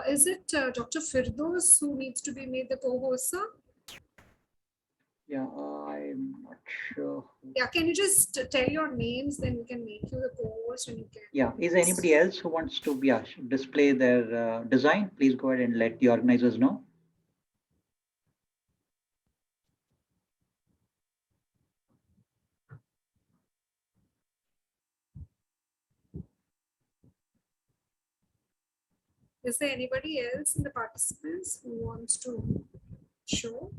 Is it Dr. Firdaus who needs to be made the co-host, sir? Yeah, I'm not sure. Yeah, can you just tell your names, then we can make you the co-host and you can. Yeah, is there anybody else who wants to display their design? Please go ahead and let the organizers know. Is there anybody else in the participants who wants to show?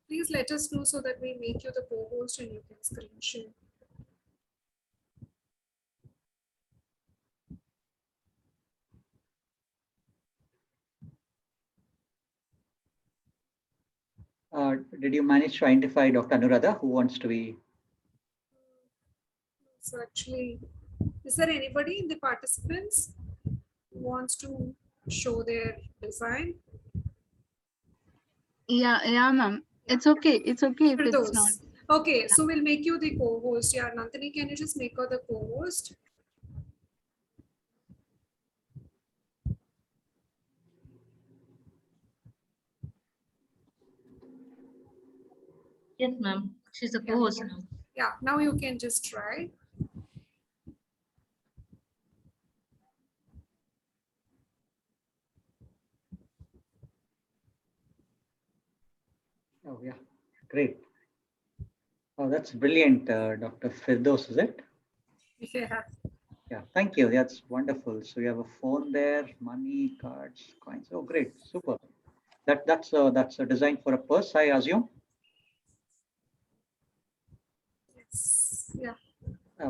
Please let us know so that we make you the co-host and you can screen share. Did you manage to identify Dr. Anuradha who wants to be? So actually, is there anybody in the participants who wants to show their design? Yeah, ma'am. It's okay. It's okay if it's not. Okay, so we'll make you the co-host. Yeah, Nandini, can you just make her the co-host? Yes, ma'am. She's a co-host now. Yeah, now you can just try. Oh, yeah, great. Oh, that's brilliant, Dr. Firdaus, is it? Yeah. Yeah, thank you. That's wonderful. So you have a phone there, money, cards, coins. Oh, great, super. That's a design for a purse, I assume. Yes. Yeah.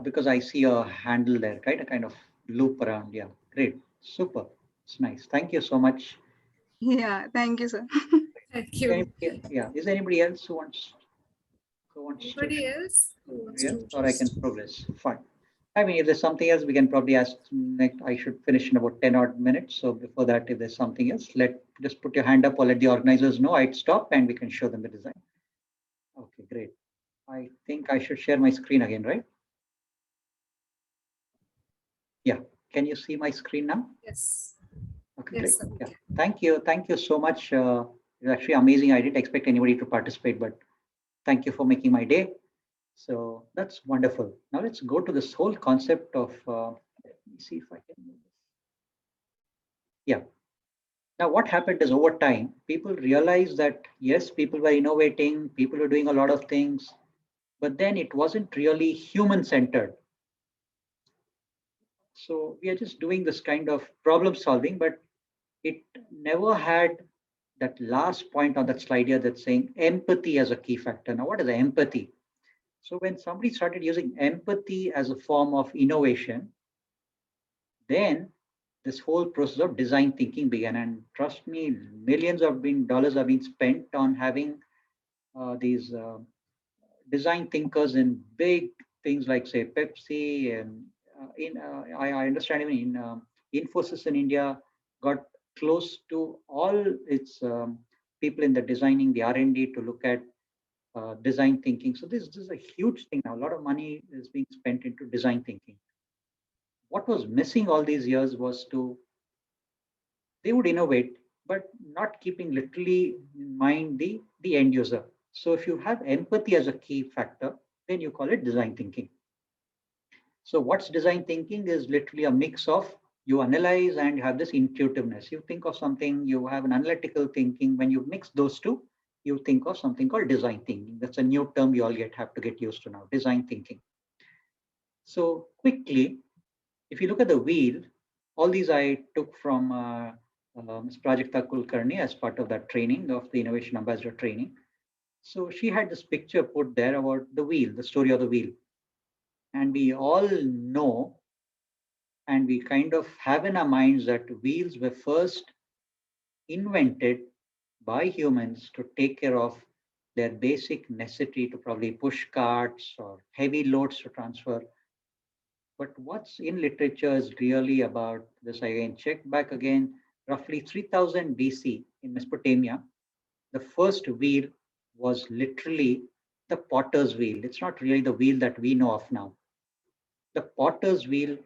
Because I see a handle there, right? A kind of loop around. Yeah, great, super. It's nice. Thank you so much. Yeah, thank you, sir. Thank Is you. anybody, yeah, is there anybody else who wants to? Anybody else who wants Yeah, to or I can just? progress. Fine. I mean, if there's something else, we can probably ask next. I should finish in about 10 odd minutes. So before that, if there's something else, just put your hand up or let the organizers know. I'd stop and we can show them the design. Okay, great. I think I should share my screen again, right? Yeah. Can you see my screen now? Yes. Okay, Yes, great. sir. Yeah. Thank you. Thank you so much. It's actually amazing. I didn't expect anybody to participate, but thank you for making my day. So that's wonderful. Now let's go to this whole concept of, let me see if I can move this. Yeah. Now what happened is over time, people realized that yes, people were innovating, people were doing a lot of things, but then it wasn't really human centered. So we are just doing this kind of problem solving, but it never had that last point on that slide here that's saying empathy as a key factor. Now, what is empathy? So when somebody started using empathy as a form of innovation, then this whole process of design thinking began. And trust me, millions of dollars have been spent on having these design thinkers in big things like, say, Pepsi. And I understand even in Infosys in India got close to all its people in the designing, the R&D to look at design thinking. So this is a huge thing now. A lot of money is being spent into design thinking. What was missing all these years was they would innovate, but not keeping literally in mind the end user. So if you have empathy as a key factor, then you call it design thinking. So what's design thinking is literally a mix of you analyze and you have this intuitiveness. You think of something, you have an analytical thinking. When you mix those two, you think of something called design thinking. That's a new term you all have to get used to now, design thinking. So quickly, if you look at the wheel, all these I took from Ms. Prajakta Kulkarni as part of that training of the Innovation Ambassador training. So she had this picture put there about the wheel, the story of the wheel. And we all know, and we kind of have in our minds that wheels were first invented by humans to take care of their basic necessity to probably push carts or heavy loads to transfer. But what's in literature is really about this. Again, check back again, roughly 3000 BC in Mesopotamia, the first wheel was literally the potter's wheel. It's not really the wheel that we know of now. The potter's wheel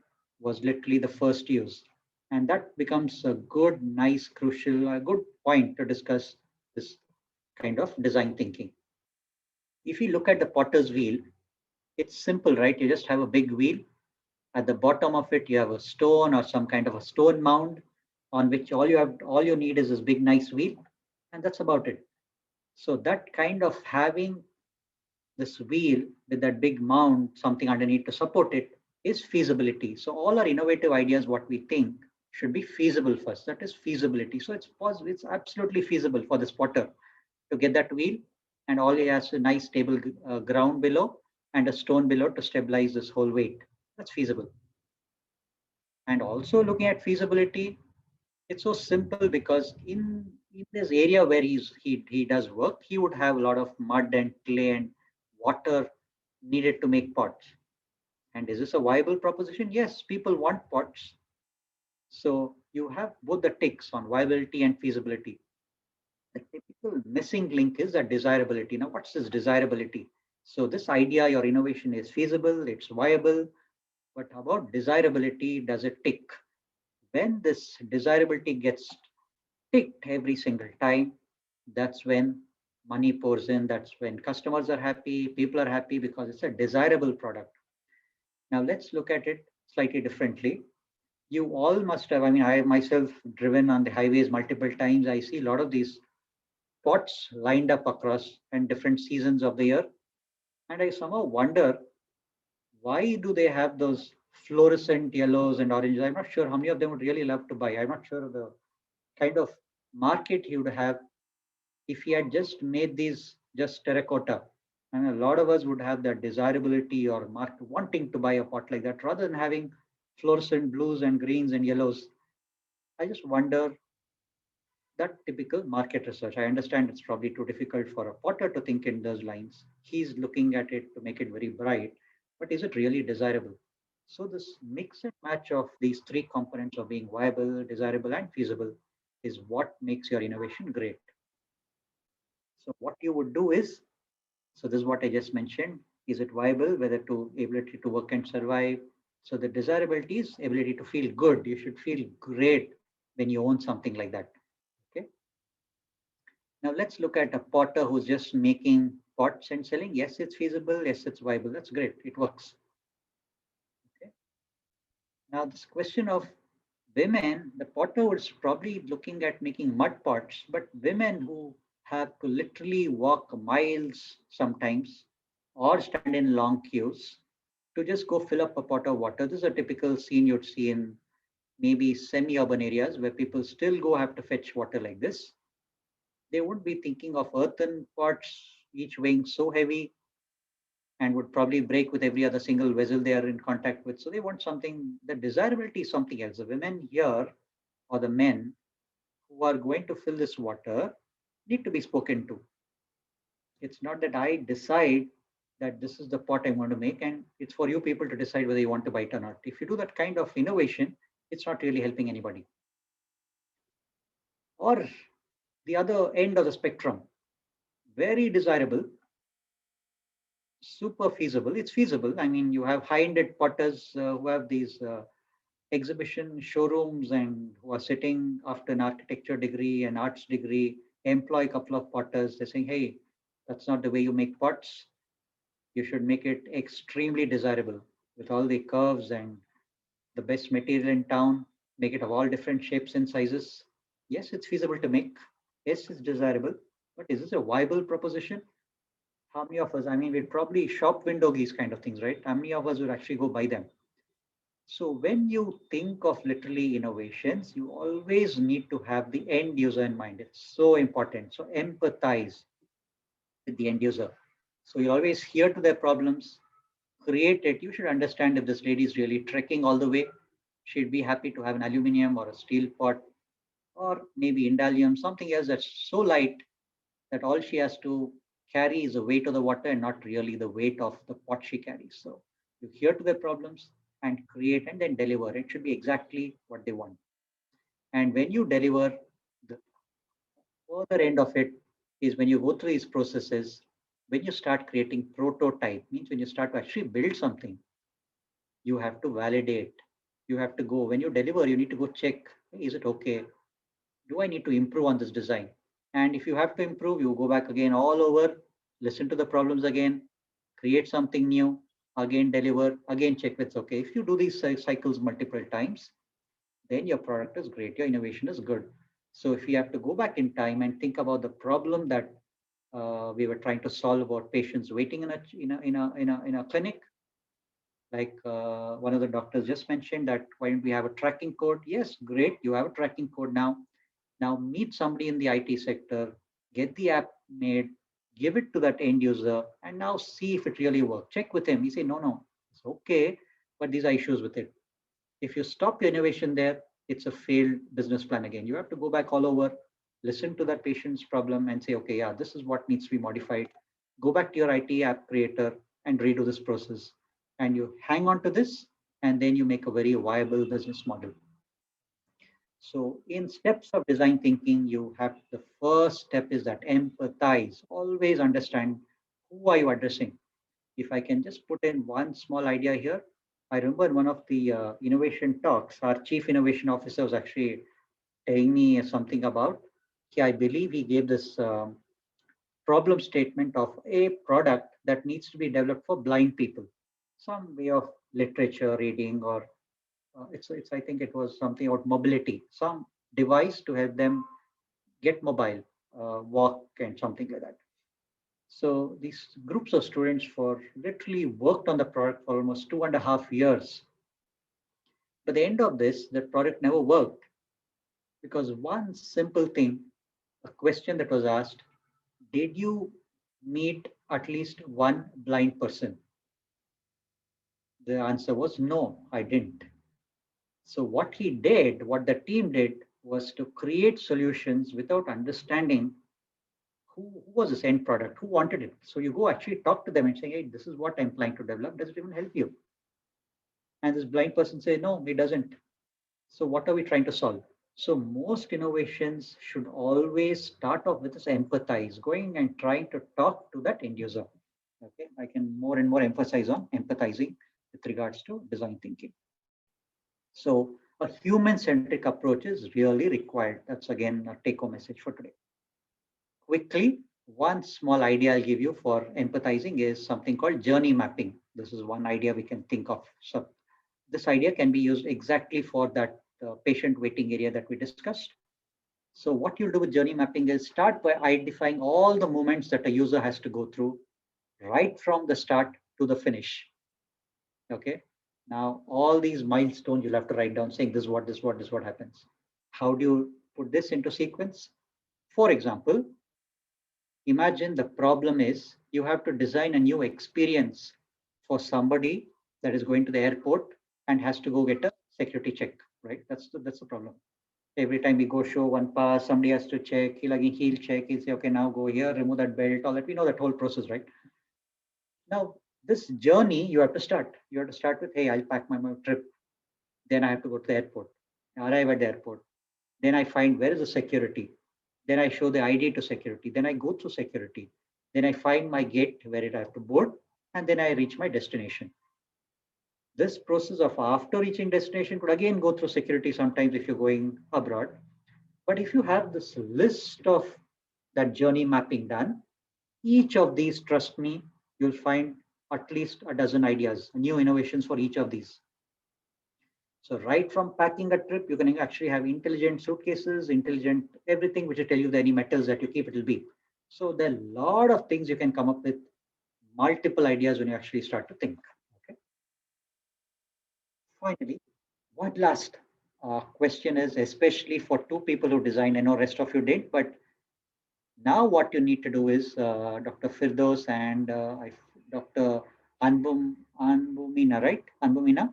was literally the first use. And that becomes a good, nice, crucial, a good point to discuss this kind of design thinking. If you look at the potter's wheel, it's simple, right? You just have a big wheel. At the bottom of it, you have a stone or some kind of a stone mound on which all you need is this big, nice wheel. And that's about it. So that kind of having this wheel with that big mound, something underneath to support it, is feasibility. So all our innovative ideas, what we think, should be feasible first. That is feasibility. So it's possible, it's absolutely feasible for this potter to get that wheel, and all he has a nice stable ground below and a stone below to stabilize this whole weight. That's feasible. And also looking at feasibility, it's so simple because in this area where he does work, he would have a lot of mud and clay and water needed to make pots. And is this a viable proposition? Yes, people want pots. So you have both the ticks on viability and feasibility. The typical missing link is that desirability. Now, what's this desirability? So this idea, your innovation is feasible, it's viable, but about desirability, does it tick? When this desirability gets ticked every single time, that's when money pours in. That's when customers are happy, people are happy because it's a desirable product. Now let's look at it slightly differently. You all must have, I mean, I have myself driven on the highways multiple times. I see a lot of these pots lined up across and different seasons of the year. And I somehow wonder, why do they have those fluorescent yellows and oranges? I'm not sure how many of them would really love to buy. I'm not sure of the kind of market he would have if he had just made these just terracotta. And a lot of us would have that desirability or wanting to buy a pot like that rather than having fluorescent blues and greens and yellows. I just wonder that typical market research. I understand it's probably too difficult for a potter to think in those lines. He's looking at it to make it very bright, but is it really desirable? So this mix and match of these three components of being viable, desirable, and feasible is what makes your innovation great. So what you would do is, so this is what I just mentioned. Is it viable? Whether to ability to work and survive. So the desirability is ability to feel good. You should feel great when you own something like that. Okay. Now let's look at a potter who's just making pots and selling. Yes, it's feasible. Yes, it's viable. That's great. It works. Okay. Now this question of women, the potter was probably looking at making mud pots, but women who have to literally walk miles sometimes or stand in long queues to just go fill up a pot of water. This is a typical scene you'd see in maybe semi-urban areas where people still go have to fetch water like this. They wouldn't be thinking of earthen pots, each weighing so heavy and would probably break with every other single vessel they are in contact with. So they want something, the desirability is something else. The women here or the men who are going to fill this water need to be spoken to. It's not that I decide that this is the pot I want to make, and it's for you people to decide whether you want to buy it or not. If you do that kind of innovation, it's not really helping anybody. Or the other end of the spectrum, very desirable, super feasible. It's feasible. I mean, you have high-ended potters who have these exhibition showrooms and who are sitting after an architecture degree and arts degree, employ a couple of potters. They're saying, hey, that's not the way you make pots. You should make it extremely desirable with all the curves and the best material in town, make it of all different shapes and sizes. Yes, it's feasible to make. Yes, it's desirable. But is this a viable proposition? How many of us, I mean, we'd probably shop window these kind of things, right? How many of us would actually go buy them? So when you think of literally innovations, you always need to have the end user in mind. It's so important. So empathize with the end user. So you always hear to their problems, create it. You should understand if this lady is really trekking all the way. She'd be happy to have an aluminum or a steel pot, or maybe indalium, something else that's so light that all she has to carry is the weight of the water and not really the weight of the pot she carries. So you hear to their problems and create and then deliver. It should be exactly what they want. And when you deliver, the further end of it is when you go through these processes, when you start creating prototype, means when you start to actually build something, you have to validate. You have to go, when you deliver, you need to go check, is it okay? Do I need to improve on this design? And if you have to improve, you go back again all over, listen to the problems again, create something new, again deliver, again check it's okay. If you do these cycles multiple times, then your product is great, your innovation is good. So if you have to go back in time and think about the problem that we were trying to solve about patients waiting in a clinic, like one of the doctors just mentioned that why don't we have a tracking code? Yes, great, you have a tracking code now. Now meet somebody in the IT sector, get the app made, give it to that end user, and now see if it really works. Check with him. He say, no, it's okay, but these are issues with it. If you stop your innovation there, it's a failed business plan again. You have to go back all over, listen to that patient's problem and say, okay, yeah, this is what needs to be modified. Go back to your IT app creator and redo this process. And you hang on to this, and then you make a very viable business model. So in steps of design thinking, you have the first step is that empathize, always understand who are you addressing. If I can just put in one small idea here, I remember in one of the innovation talks, our chief innovation officer was actually telling me something about, I believe he gave this problem statement of a product that needs to be developed for blind people, some way of literature reading or it's I think it was something about mobility, some device to help them get mobile, walk and something like that. So these groups of students for literally worked on the product for almost 2.5 years. By the end of this, the product never worked because one simple thing, a question that was asked, did you meet at least one blind person? The answer was no, I didn't. So what the team did was to create solutions without understanding who was this end product, who wanted it. So you go actually talk to them and say, hey, this is what I'm planning to develop. Does it even help you? And this blind person say, no, it doesn't. So what are we trying to solve? So most innovations should always start off with this empathize, going and trying to talk to that end user. Okay, I can more and more emphasize on empathizing with regards to design thinking. So a human-centric approach is really required. That's again a take-home message for today. Quickly, one small idea I'll give you for empathizing is something called journey mapping. This is one idea we can think of. So this idea can be used exactly for that patient waiting area that we discussed. So what you'll do with journey mapping is start by identifying all the moments that a user has to go through right from the start to the finish. Okay. Now, all these milestones you'll have to write down saying this, what happens. How do you put this into sequence? For example, imagine the problem is you have to design a new experience for somebody that is going to the airport and has to go get a security check, right? That's the problem. Every time we go show one pass, somebody has to check, he'll check, he'll say, okay, now go here, remove that belt, all that. We know that whole process, right? Now, this journey you have to start. You have to start with, hey, I'll pack my trip. Then I have to go to the airport. I arrive at the airport. Then I find where is the security. Then I show the ID to security. Then I go through security. Then I find my gate where I have to board. And then I reach my destination. This process of after reaching destination could again go through security sometimes if you're going abroad. But if you have this list of that journey mapping done, each of these, trust me, you'll find at least a dozen ideas, new innovations for each of these. So right from packing a trip, you can actually have intelligent suitcases, intelligent everything which will tell you any metals that you keep, it will be. So there are a lot of things you can come up with, multiple ideas when you actually start to think. Okay. Finally, one last question is, especially for two people who design, I know rest of you did, but now what you need to do is Dr. Firdaus and Dr. Anbumina, right? Anbumina?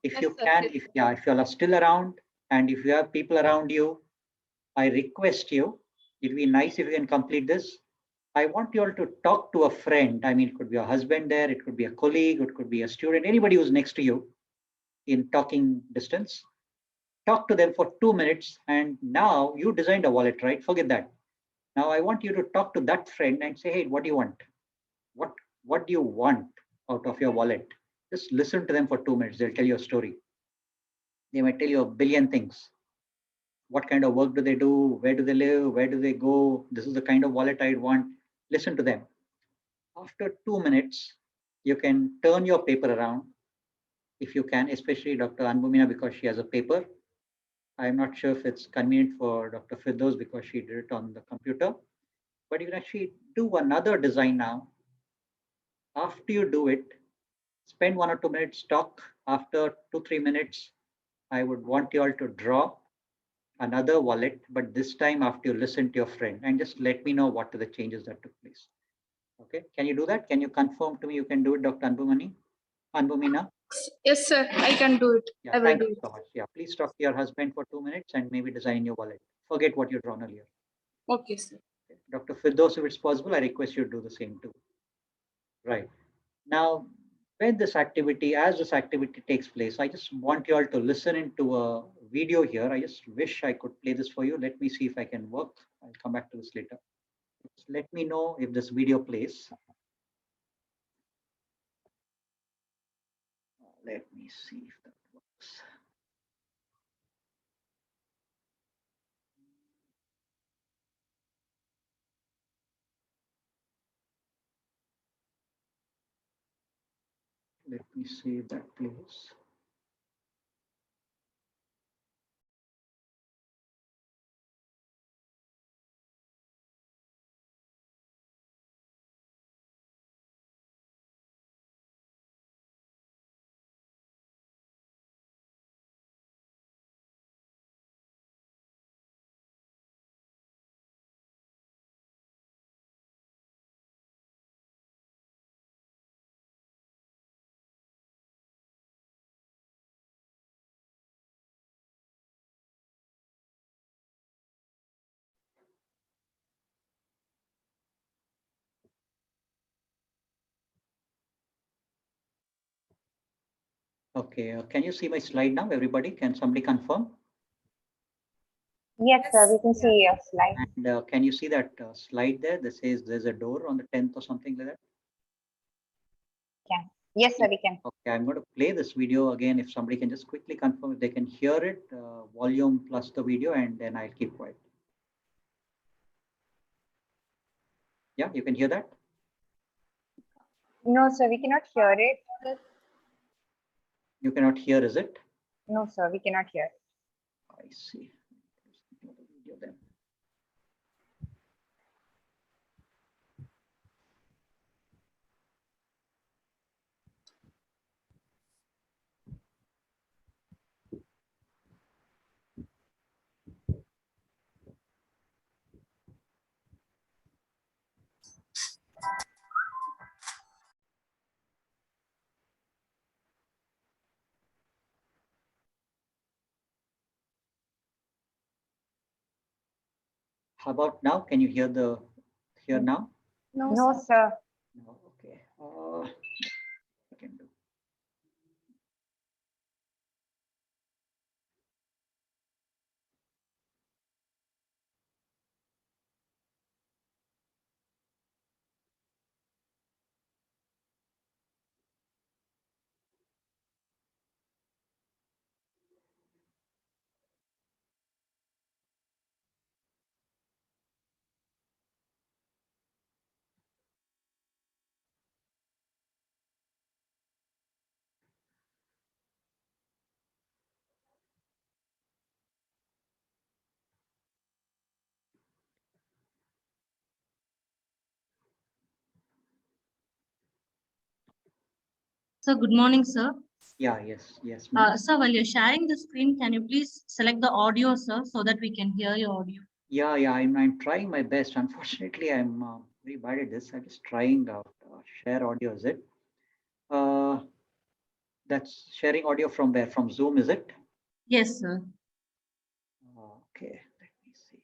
If you can, if you are still around and if you have people around you, I request you, it'd be nice if you can complete this. I want you all to talk to a friend. I mean, it could be a husband there, it could be a colleague, it could be a student, anybody who's next to you in talking distance. Talk to them for 2 minutes. And now you designed a wallet, right? Forget that. Now I want you to talk to that friend and say, hey, what do you want? What do you want out of your wallet? Just listen to them for 2 minutes. They'll tell you a story. They might tell you a billion things. What kind of work do they do? Where do they live? Where do they go? This is the kind of wallet I'd want. Listen to them. After 2 minutes, you can turn your paper around if you can, especially Dr. Anbumina because she has a paper. I'm not sure if it's convenient for Dr. Firdaus because she did it on the computer. But you can actually do another design now. After you do it, spend 1 or 2 minutes, talk. After 2-3 minutes, I would want you all to draw another wallet, but this time after you listen to your friend and just let me know what are the changes that took place. Okay, can you do that? Can you confirm to me you can do it, Dr. Anbumina? Yes, sir. I can do it. Yeah, I will thank do you it. so much. Yeah, please talk to your husband for 2 minutes and maybe design your wallet. Forget what you drawn earlier. Okay, sir. Okay. Dr. Firdaus, if it's possible, I request you to do the same too. Right. Now, when this activity, as this activity takes place, I just want you all to listen into a video here. I just wish I could play this for you. Let me see if I can work. I'll come back to this later. Just let me know if this video plays. Let me see if that works. Let me see if that plays. Okay, can you see my slide now, everybody? Can somebody confirm? Yes, sir, we can see your slide. And can you see that slide there that says there's a door on the 10th or something like that? Can. Yes, sir, we can. Okay, I'm going to play this video again. If somebody can just quickly confirm if they can hear it, volume plus the video, and then I'll keep quiet. Yeah, you can hear that? No, sir, we cannot hear it. You cannot hear, is it? No, sir, we cannot hear. I see. Video then. How about now? Can you hear now? No, sir. No, okay. I can do. So good morning, sir. Yeah, yes. Sir, while you're sharing the screen, can you please select the audio, sir, so that we can hear your audio? Yeah, I'm trying my best. Unfortunately, I'm very bad at this. I'm just trying out share audio, is it? That's sharing audio from where? From Zoom, is it? Yes, sir. Okay, let me see.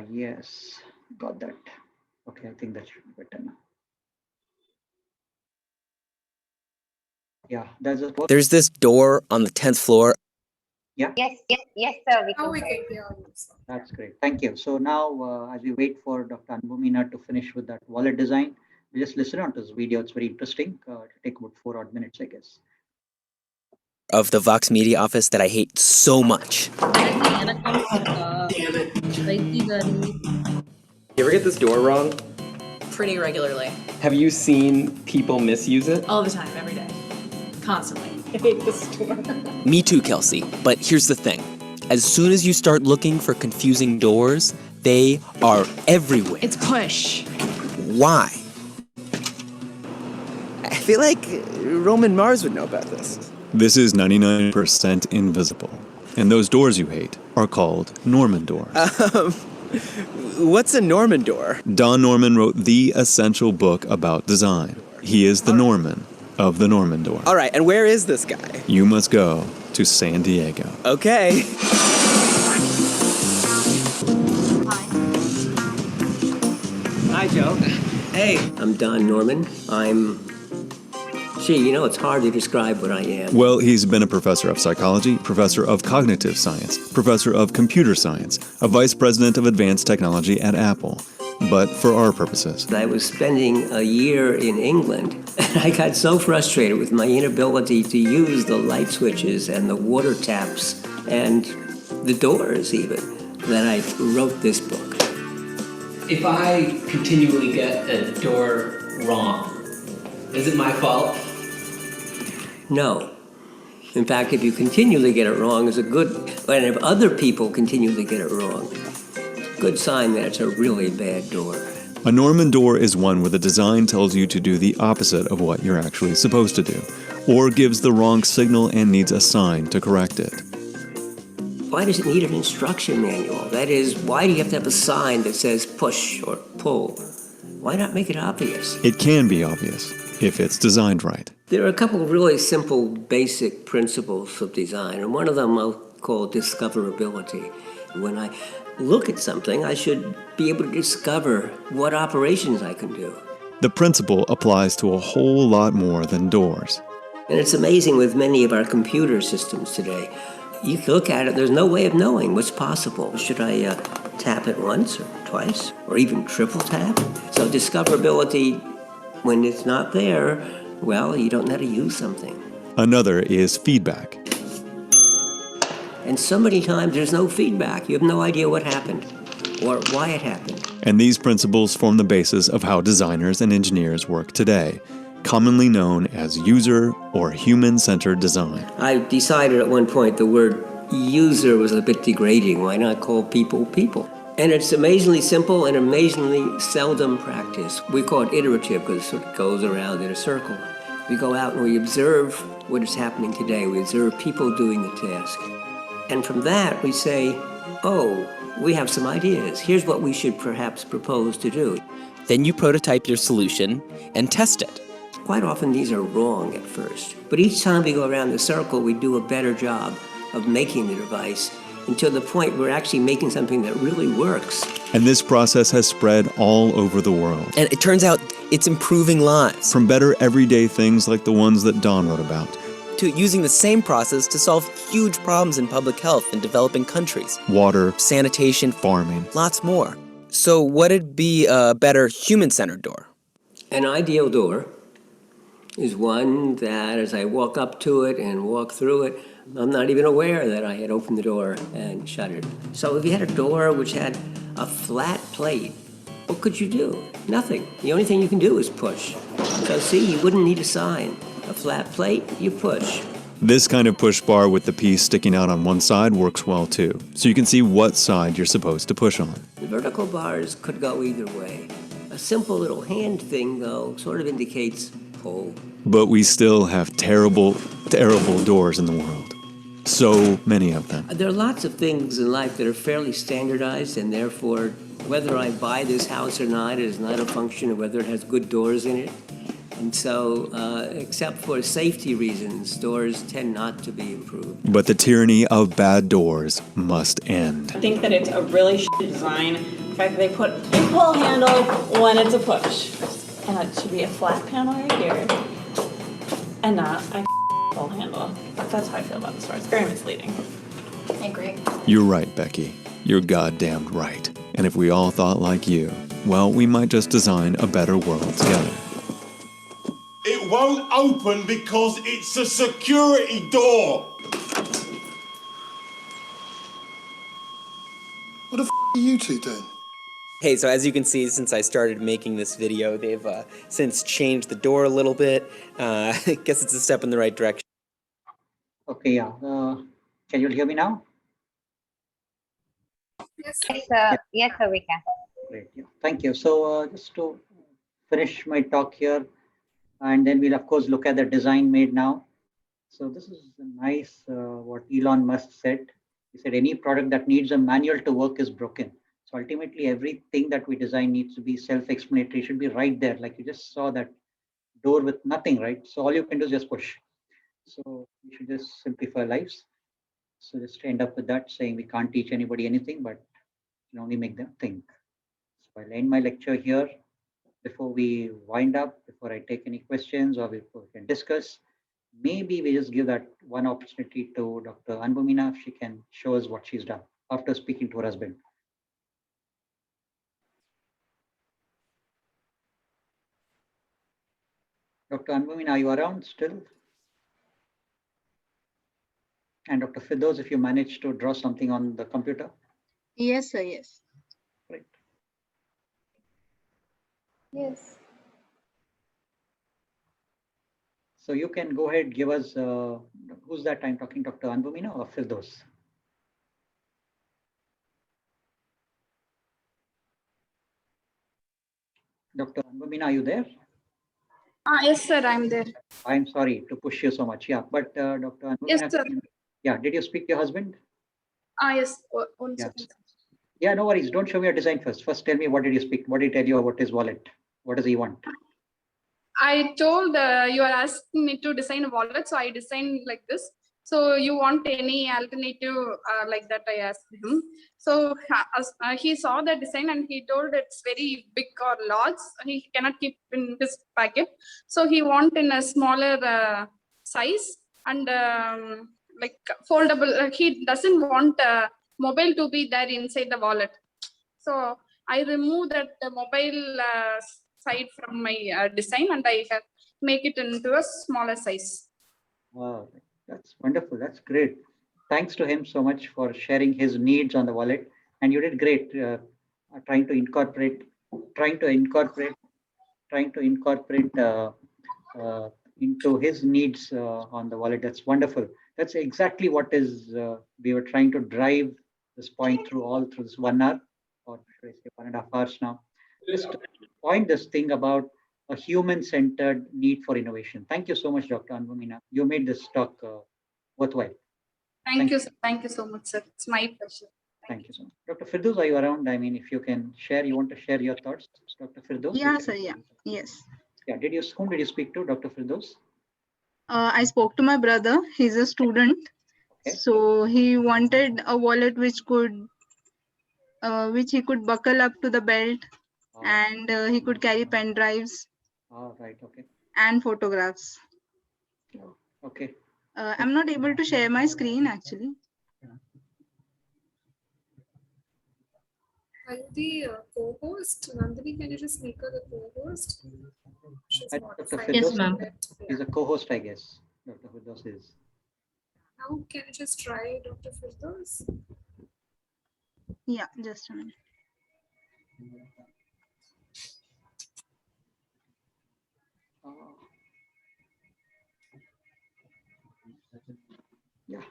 Yes, got that. Okay, I think that should be better now. Yeah, There's this door on the 10th floor. Yeah. Yes, sir, we can. Now we can hear you, sir. That's great. Thank you. So now, as we wait for Dr. Anubhamina to finish with that wallet design, we'll just listen on to this video. It's very interesting. It'll take about 4 odd minutes, I guess. Of the Vox Media office that I hate so much. You ever get this door wrong? Pretty regularly. Have you seen people misuse it? All the time, every day. Constantly. I hate this store. Me too, Kelsey. But here's the thing. As soon as you start looking for confusing doors, they are everywhere. It's push. Why? I feel like Roman Mars would know about this. This is 99% invisible. And those doors you hate are called Norman doors. What's a Norman door? Don Norman wrote the essential book about design. He is the Norman of the Norman door. All right, and where is this guy? You must go to San Diego. Okay. Hi, Joe. Hey. I'm Don Norman. Gee, you know, it's hard to describe what I am. Well, he's been a professor of psychology, professor of cognitive science, professor of computer science, a vice president of advanced technology at Apple. But for our purposes. I was spending a year in England, and I got so frustrated with my inability to use the light switches and the water taps and the doors even, that I wrote this book. If I continually get a door wrong, is it my fault? No. In fact, if you continually get it wrong, it's a good, and if other people continually get it wrong, good sign that it's a really bad door. A Norman door is one where the design tells you to do the opposite of what you're actually supposed to do, or gives the wrong signal and needs a sign to correct it. Why does it need an instruction manual? That is, why do you have to have a sign that says push or pull? Why not make it obvious? It can be obvious. if it's designed right. There are a couple of really simple, basic principles of design, and one of them I'll call discoverability. When I look at something, I should be able to discover what operations I can do. The principle applies to a whole lot more than doors. And it's amazing with many of our computer systems today. You look at it, there's no way of knowing what's possible. Should I tap it once or twice or even triple tap? So discoverability, when it's not there, well, you don't know how to use something. Another is feedback. And so many times there's no feedback. You have no idea what happened or why it happened. And these principles form the basis of how designers and engineers work today, commonly known as user or human-centered design. I decided at one point the word user was a bit degrading. Why not call people people? And it's amazingly simple and amazingly seldom practiced. We call it iterative because it sort of goes around in a circle. We go out and we observe what is happening today. We observe people doing the task. And from that we say, oh, we have some ideas. Here's what we should perhaps propose to do. Then you prototype your solution and test it. Quite often these are wrong at first, but each time we go around the circle, we do a better job of making the device until the point we're actually making something that really works. And this process has spread all over the world. And it turns out it's improving lives. From better everyday things like the ones that Don wrote about, to using the same process to solve huge problems in public health in developing countries. Water, sanitation, farming, lots more. So what'd be a better human-centered door? An ideal door is one that as I walk up to it and walk through it, I'm not even aware that I had opened the door and shut it. So if you had a door which had a flat plate, what could you do? Nothing. The only thing you can do is push. So see, you wouldn't need a sign. A flat plate, you push. This kind of push bar with the piece sticking out on one side works well too, so you can see what side you're supposed to push on. The vertical bars could go either way. A simple little hand thing, though, sort of indicates pull. But we still have terrible, terrible doors in the world. So many of them. There are lots of things in life that are fairly standardized, and therefore, whether I buy this house or not is not a function of whether it has good doors in it. And so, except for safety reasons, doors tend not to be improved. But the tyranny of bad doors must end. I think that it's a really shitty design. The fact that they put a pull handle when it's a push. And it should be a flat panel right here. And not a pull handle. That's how I feel about this door. It's very misleading. I agree. You're right, Becky. You're goddamned right. And if we all thought like you, well, we might just design a better world together. It won't open because it's a security door. What the f are you two doing? Hey, so as you can see, since I started making this video, they've since changed the door a little bit. I guess it's a step in the right direction. Okay, yeah. Can you hear me now? Yes, sir. Yes, sir, we can. Great. Yeah. Thank you. So just to finish my talk here, and then we'll of course look at the design made now. So this is nice what Elon Musk said. He said any product that needs a manual to work is broken. So ultimately everything that we design needs to be self-explanatory, should be right there. Like you just saw that door with nothing, right? So all you can do is just push. So we should just simplify lives. So just end up with that saying we can't teach anybody anything, but can only make them think. So I'll end my lecture here. Before we wind up, before I take any questions or before we can discuss, maybe we just give that one opportunity to Dr. Anbumina if she can show us what she's done after speaking to her husband. Dr. Anbumina, are you around still? And Dr. Firdaus, if you managed to draw something on the computer? Yes, sir, yes. Right. Yes. So you can go ahead, give us, who's that I'm talking, Dr. Anbumina or Firdaus? Dr. Anbumina, are you there? Yes, sir, I'm there. I'm sorry to push you so much. Yeah, but Dr. Anbumina, Yes, sir. Yeah, did you speak to your husband? Yes. One Yeah. second. Yeah, no worries. Don't show me your design first. First, tell me what did you speak? What did he tell you about his wallet? What does he want? I told you are asking me to design a wallet, so I designed like this. So you want any alternative like that? I asked him. So he saw the design and he told it's very big or large. He cannot keep in his packet. So he want in a smaller size and like foldable. He doesn't want mobile to be there inside the wallet. So I remove that mobile side from my design and I make it into a smaller size. Wow, that's wonderful. That's great. Thanks to him so much for sharing his needs on the wallet. And you did great trying to incorporate into his needs on the wallet. That's wonderful. That's exactly what is we were trying to drive this point through this 1 hour, or should I say 1.5 hours now. Just to point this thing about a human-centered need for innovation. Thank you so much, Dr. Anbumina. You made this talk worthwhile. Thank you. Thank you so much, sir. It's my pleasure. Thank you so much. Dr. Firdaus, are you around? I mean, if you can share, you want to share your thoughts, Dr. Firdaus? Yeah, sir. Yeah. Yes. Yeah. Whom did you speak to, Dr. Firdaus? I spoke to my brother. He's a student. Okay. So he wanted a wallet which he could buckle up to the belt, and he could carry pen drives. Right. Okay. And photographs. Okay. I'm not able to share my screen actually. Are you the co-host? Nandini, can you just make her the co-host? Yes, ma'am. He's a co-host, I guess. Dr. Firdaus is. Now, can you just try Dr. Firdaus? Yeah, just a minute. Yeah.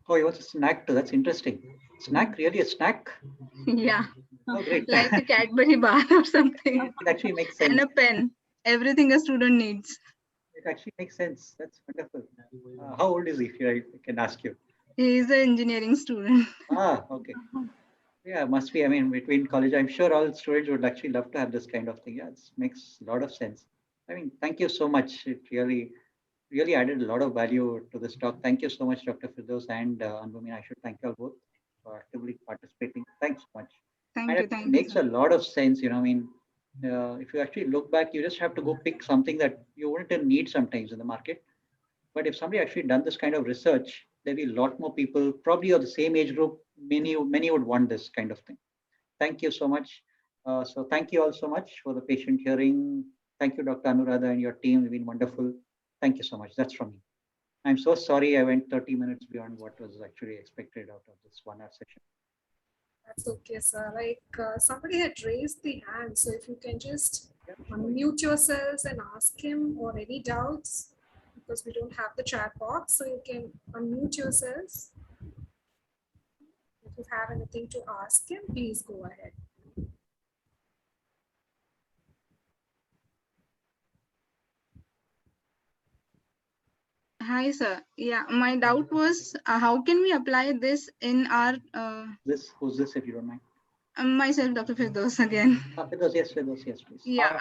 Oh, he wants a snack too. That's interesting. Snack? Really a snack? Yeah. Oh, great. Like a Cadbury bar or something. It actually makes sense. And a pen. Everything a student needs. It actually makes sense. That's wonderful. How old is he, if I can ask you? He is an engineering student. Okay. Yeah, must be. I mean, between college, I'm sure all students would actually love to have this kind of thing. Yeah, it makes a lot of sense. I mean, thank you so much. It really added a lot of value to this talk. Thank you so much, Dr. Firdaus and Anbumina. I should thank you all both for actively participating. Thanks so much. Thank you. It makes a lot of sense. I mean, if you actually look back, you just have to go pick something that you wouldn't need sometimes in the market. But if somebody actually done this kind of research, there'll be a lot more people, probably of the same age group. Many would want this kind of thing. Thank you so much. So thank you all so much for the patient hearing. Thank you, Dr. Anuradha and your team. You've been wonderful. Thank you so much. That's from me. I'm so sorry I went 30 minutes beyond what was actually expected out of this 1 hour session. That's okay, sir. Like somebody had raised the hand. So if you can just unmute yourselves and ask him or any doubts, because we don't have the chat box. So you can unmute yourselves. If you have anything to ask him, please go ahead. Hi, sir. Yeah, my doubt was how can we apply this in our... Who's this, if you don't mind? Myself, Dr. Firdaus again. Firdaus, yes, please. Yeah.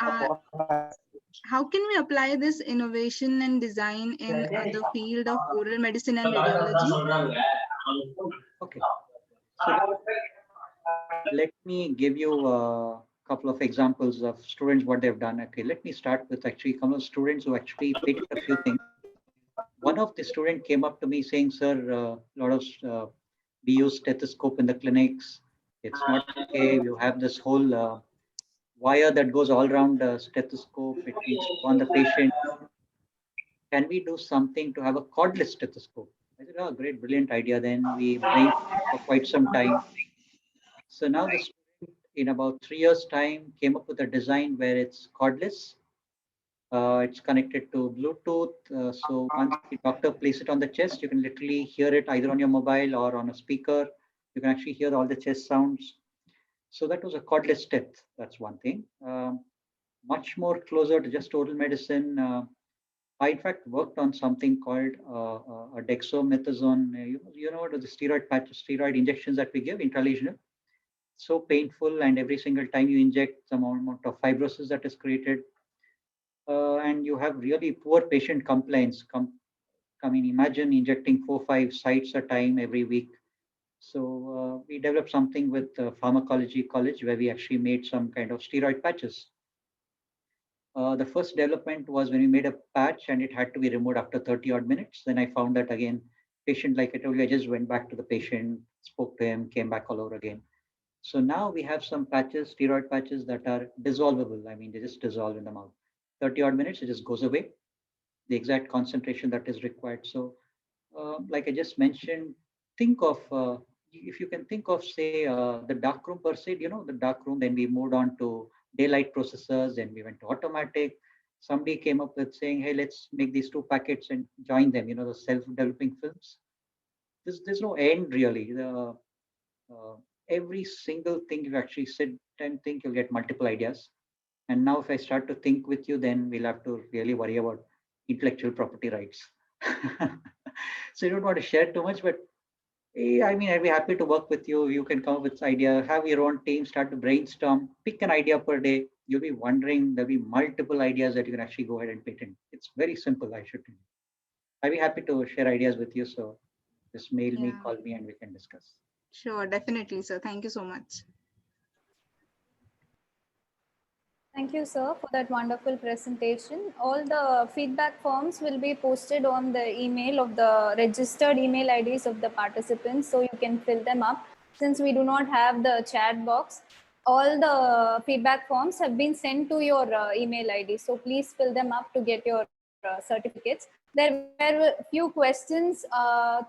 How can we apply this innovation and design in the field of oral medicine and radiology? Okay. So let me give you a couple of examples of students, what they've done. Okay, let me start with actually a couple of students who actually paid a few things. One of the students came up to me saying, sir, we use stethoscope in the clinics. It's not okay. You have this whole wire that goes all around the stethoscope. It needs to go on the patient. Can we do something to have a cordless stethoscope? I said, oh, great, brilliant idea. Then we brainstormed for quite some time. So now the student, in about 3 years' time, came up with a design where it's cordless. It's connected to Bluetooth. So once the doctor places it on the chest, you can literally hear it either on your mobile or on a speaker. You can actually hear all the chest sounds. So that was a cordless steth. That's one thing. Much more closer to just oral medicine. I, in fact, worked on something called a dexamethasone. You know what are the steroid injections that we give intralesional? So painful, and every single time you inject, some amount of fibrosis that is created. and you have really poor patient compliance. I mean, imagine injecting 4-5 sites a time every week. So we developed something with Pharmacology College where we actually made some kind of steroid patches. The first development was when we made a patch and it had to be removed after 30 odd minutes. Then I found that again, patient, like I told you, I just went back to the patient, spoke to him, came back all over again. So now we have some patches, steroid patches that are dissolvable. I mean, they just dissolve in the mouth. 30 odd minutes, it just goes away, the exact concentration that is required. So like I just mentioned, think of, if you can think of, say, the dark room per se, the dark room, then we moved on to daylight processors, then we went to automatic. Somebody came up with saying, hey, let's make these two packets and join them, the self-developing films. There's no end really. Every single thing you actually sit and think, you'll get multiple ideas. And now if I start to think with you, then we'll have to really worry about intellectual property rights. So I don't want to share too much, but I mean, I'd be happy to work with you. You can come up with idea, have your own team, start to brainstorm, pick an idea per day. You'll be wondering, there'll be multiple ideas that you can actually go ahead and patent. It's very simple, I should tell you. I'd be happy to share ideas with you. So just mail me, call me, and we can discuss. Sure, definitely, sir. Thank you so much. Thank you, sir, for that wonderful presentation. All the feedback forms will be posted on the email of the registered email IDs of the participants, so you can fill them up. Since we do not have the chat box, all the feedback forms have been sent to your email ID. So please fill them up to get your certificates. There were a few questions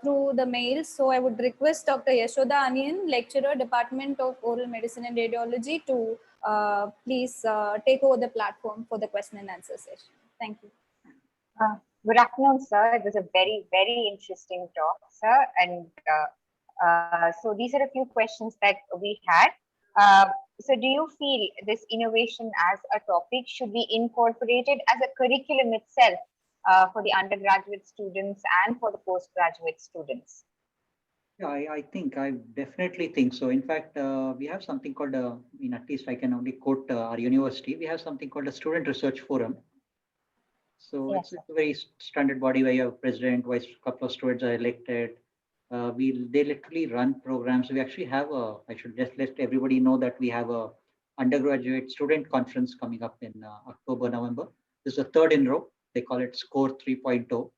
through the mail. So I would request Dr. Yashoda Anian, Lecturer, Department of Oral Medicine and Radiology, to please take over the platform for the question and answer session. Thank you. Good afternoon, sir. It was a very, very interesting talk, sir. And so these are a few questions that we had. So do you feel this innovation as a topic should be incorporated as a curriculum itself for the undergraduate students and for the postgraduate students? Yeah, I definitely think so. In fact, we have something called, at least I can only quote our university, we have something called a Student Research Forum. So Yes, it's a very standard body where you have president, vice, couple of students are elected. They literally run programs. We actually have I should just let everybody know that we have a undergraduate student conference coming up in October, November. This is the third in row. They call it SCORE 3.0.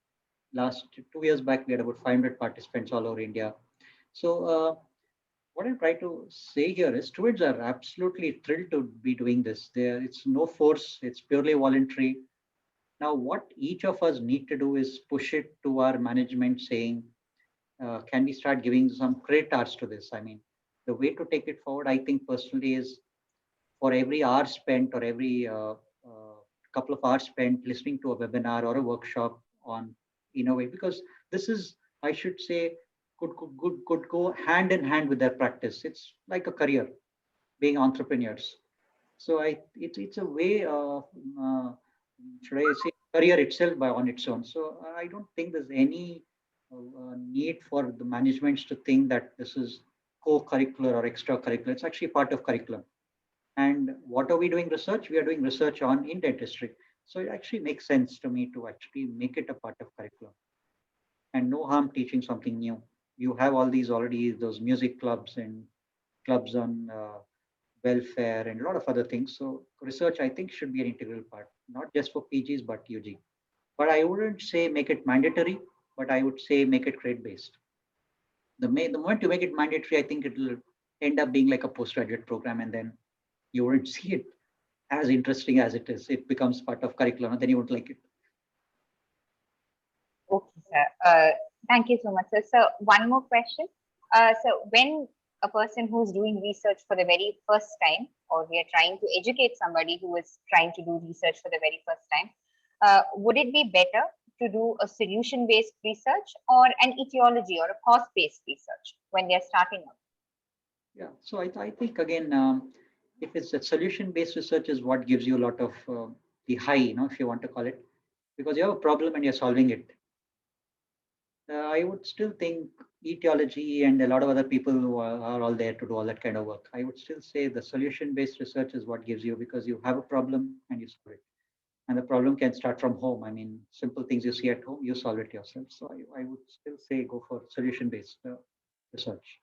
Last 2 years back, we had about 500 participants all over India. So what I try to say here is students are absolutely thrilled to be doing this. It's no force, it's purely voluntary. Now, what each of us need to do is push it to our management saying, can we start giving some credit hours to this? I mean, the way to take it forward, I think personally, is for every hour spent or every couple of hours spent listening to a webinar or a workshop on innovate, because this is, I should say, could go hand in hand with their practice. It's like a career, being entrepreneurs. So it's a way of, should I say, career itself on its own. So I don't think there's any need for the managements to think that this is co-curricular or extracurricular. It's actually part of curriculum. And what are we doing research? We are doing research on in dentistry. So it actually makes sense to me to actually make it a part of curriculum. And no harm teaching something new. You have all these already, those music clubs and clubs on welfare and a lot of other things. So research, I think, should be an integral part, not just for PGs, but UG. But I wouldn't say make it mandatory, but I would say make it grade-based. The moment you make it mandatory, I think it will end up being like a postgraduate program, and then you wouldn't see it as interesting as it is. It becomes part of curriculum, and then you won't like it. Okay, sir. Thank you so much, sir. So one more question. So when a person who's doing research for the very first time, or we are trying to educate somebody who is trying to do research for the very first time, would it be better to do a solution-based research or an etiology or a cause-based research when they're starting out? Yeah, so I think again, if it's a solution-based research is what gives you a lot of the high, if you want to call it, because you have a problem and you're solving it. I would still think etiology and a lot of other people who are all there to do all that kind of work. I would still say the solution-based research is what gives you, because you have a problem and you solve it. And the problem can start from home. I mean, simple things you see at home, you solve it yourself. So I would still say go for solution-based research.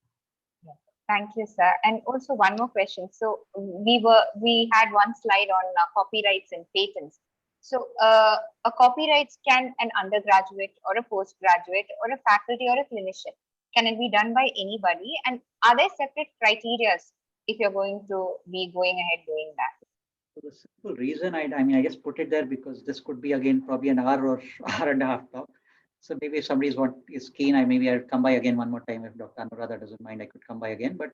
Thank you, sir. And also one more question. So we had one slide on copyrights and patents. So a copyrights can an undergraduate or a postgraduate or a faculty or a clinician. Can it be done by anybody? And are there separate criteria if you're going to be going ahead doing that? So the simple reason I just put it there because this could be again probably an hour or hour and a half talk. So maybe if somebody is keen, I'll come by again one more time. If Dr. Anuradha doesn't mind, I could come by again. But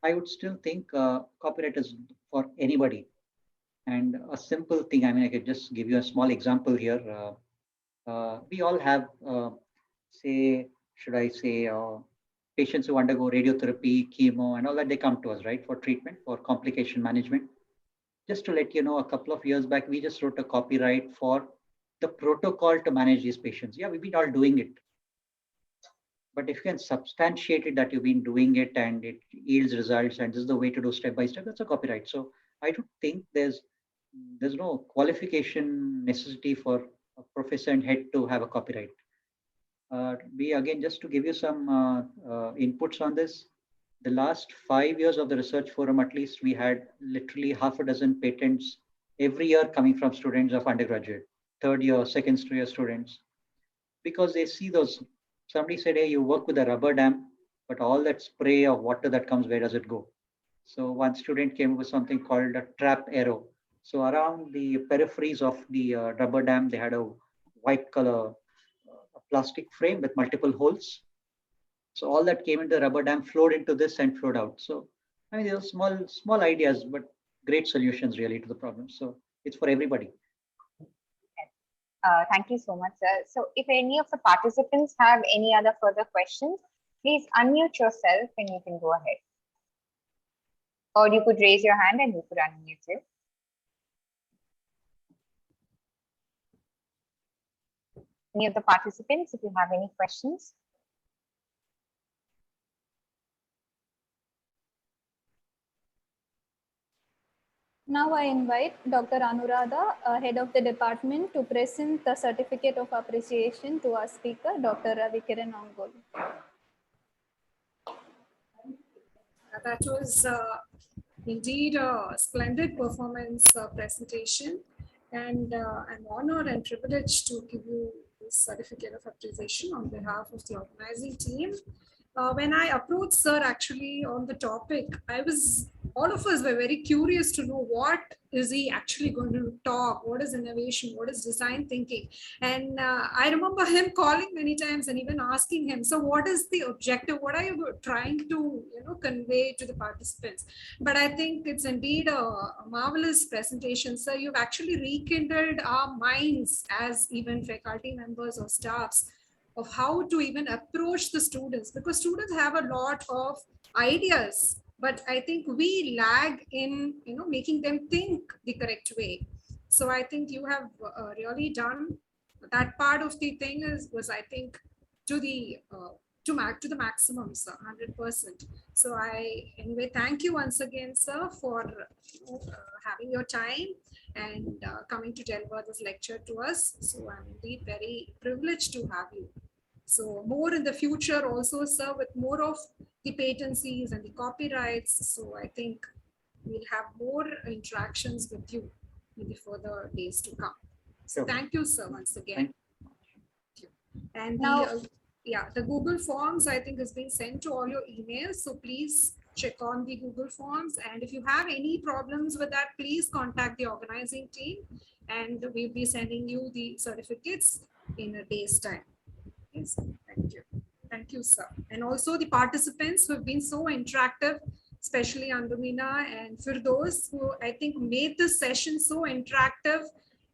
I would still think copyright is for anybody. And a simple thing, I could just give you a small example here. We all have, patients who undergo radiotherapy, chemo, and all that, they come to us, right, for treatment, for complication management. Just to let you know, a couple of years back, we just wrote a copyright for the protocol to manage these patients. Yeah, we've been all doing it. But if you can substantiate it that you've been doing it and it yields results and this is the way to do step by step, that's a copyright. So I don't think there's no qualification necessity for a professor and head to have a copyright. Again, just to give you some inputs on this, the last 5 years of the research forum, at least we had literally half a dozen patents every year coming from students of undergraduate, third year, second year students, because they see those. Somebody said, hey, you work with a rubber dam, but all that spray of water that comes, where does it go? So one student came with something called a trap arrow. So around the peripheries of the rubber dam, they had a white color plastic frame with multiple holes. So all that came into the rubber dam flowed into this and flowed out. So there are small ideas, but great solutions really to the problem. So it's for everybody. Thank you so much, sir. So if any of the participants have any other further questions, please unmute yourself and you can go ahead. Or you could raise your hand and you could unmute you. Any of the participants, if you have any questions? Now I invite Dr. Anuradha, head of the department, to present the certificate of appreciation to our speaker, Dr. Ravi Kiran Ongolu. That was indeed a splendid performance presentation, and I'm honored and privileged to give you this certificate of appreciation on behalf of the organizing team. When I approached sir actually on the topic, all of us were very curious to know what is he actually going to talk, what is innovation, what is design thinking. And I remember him calling many times and even asking him, so what is the objective? What are you trying to convey to the participants? But I think it's indeed a marvelous presentation. Sir, you've actually rekindled our minds as even faculty members or staffs of how to even approach the students, because students have a lot of ideas, but I think we lag in making them think the correct way. So I think you have really done that part of the thing was I think to the maximum, sir, 100%. So I anyway thank you once again, sir, for having your time and coming to deliver this lecture to us. So I'm indeed very privileged to have you. So more in the future also, sir, with more of the patencies and the copyrights. So I think we'll have more interactions with you in the further days to come. So sure. Thank you, sir, once again. Thank you. And now, the Google Forms, I think, has been sent to all your emails. So please check on the Google Forms. And if you have any problems with that, please contact the organizing team and we'll be sending you the certificates in a day's time. Yes, thank you. Thank you, sir. And also the participants who have been so interactive, especially Andromina and Firdos, who I think made this session so interactive,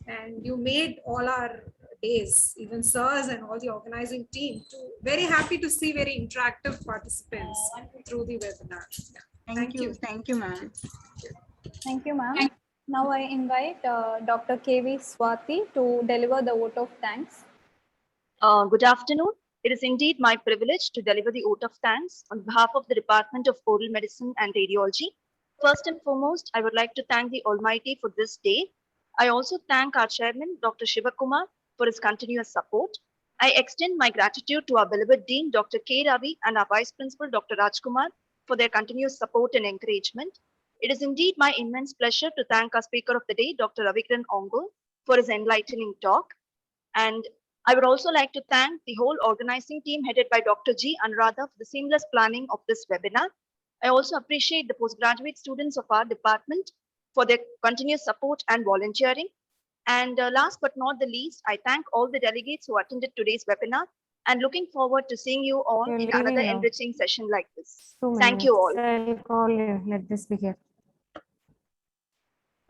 and you made all our days, even sirs and all the organizing team, very happy to see very interactive participants through the webinar. Yeah. Thank you. Thank you, ma'am. Thank you, ma'am. Now I invite Dr. K.V. Swati to deliver the vote of thanks. Good afternoon. It is indeed my privilege to deliver the vote of thanks on behalf of the Department of Oral Medicine and Radiology. First and foremost, I would like to thank the Almighty for this day. I also thank our chairman, Dr. Shivakumar, for his continuous support. I extend my gratitude to our beloved Dean, Dr. K. Ravi, and our Vice Principal, Dr. Rajkumar, for their continuous support and encouragement. It is indeed my immense pleasure to thank our speaker of the day, Dr. Ravikran Ongol, for his enlightening talk. And I would also like to thank the whole organizing team headed by Dr. G. Anuradha for the seamless planning of this webinar. I also appreciate the postgraduate students of our department for their continuous support and volunteering. And last but not the least, I thank all the delegates who attended today's webinar and looking forward to seeing you all in another enriching session like this. Thank you all. I'll call you. Let this begin.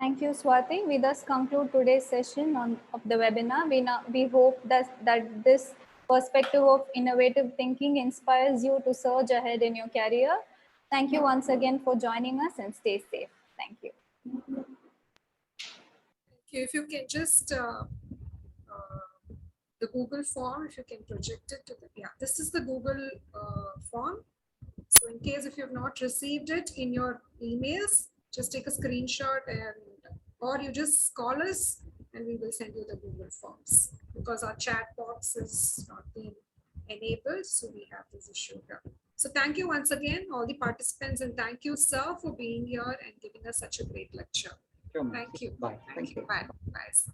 Thank you, Swati. We thus conclude today's session of the webinar. We hope that this perspective of innovative thinking inspires you to surge ahead in your career. Thank you once again for joining us and stay safe. Thank you. If you can just, the Google form, if you can project it to the, yeah, this is the Google form. So in case if you have not received it in your emails, just take a screenshot or you just call us and we will send you the Google forms because our chat box is not being enabled. So we have this issue here. So thank you once again, all the participants, and thank you, sir, for being here and giving us such a great lecture. Thank you. Bye. Thank you. Bye. Bye.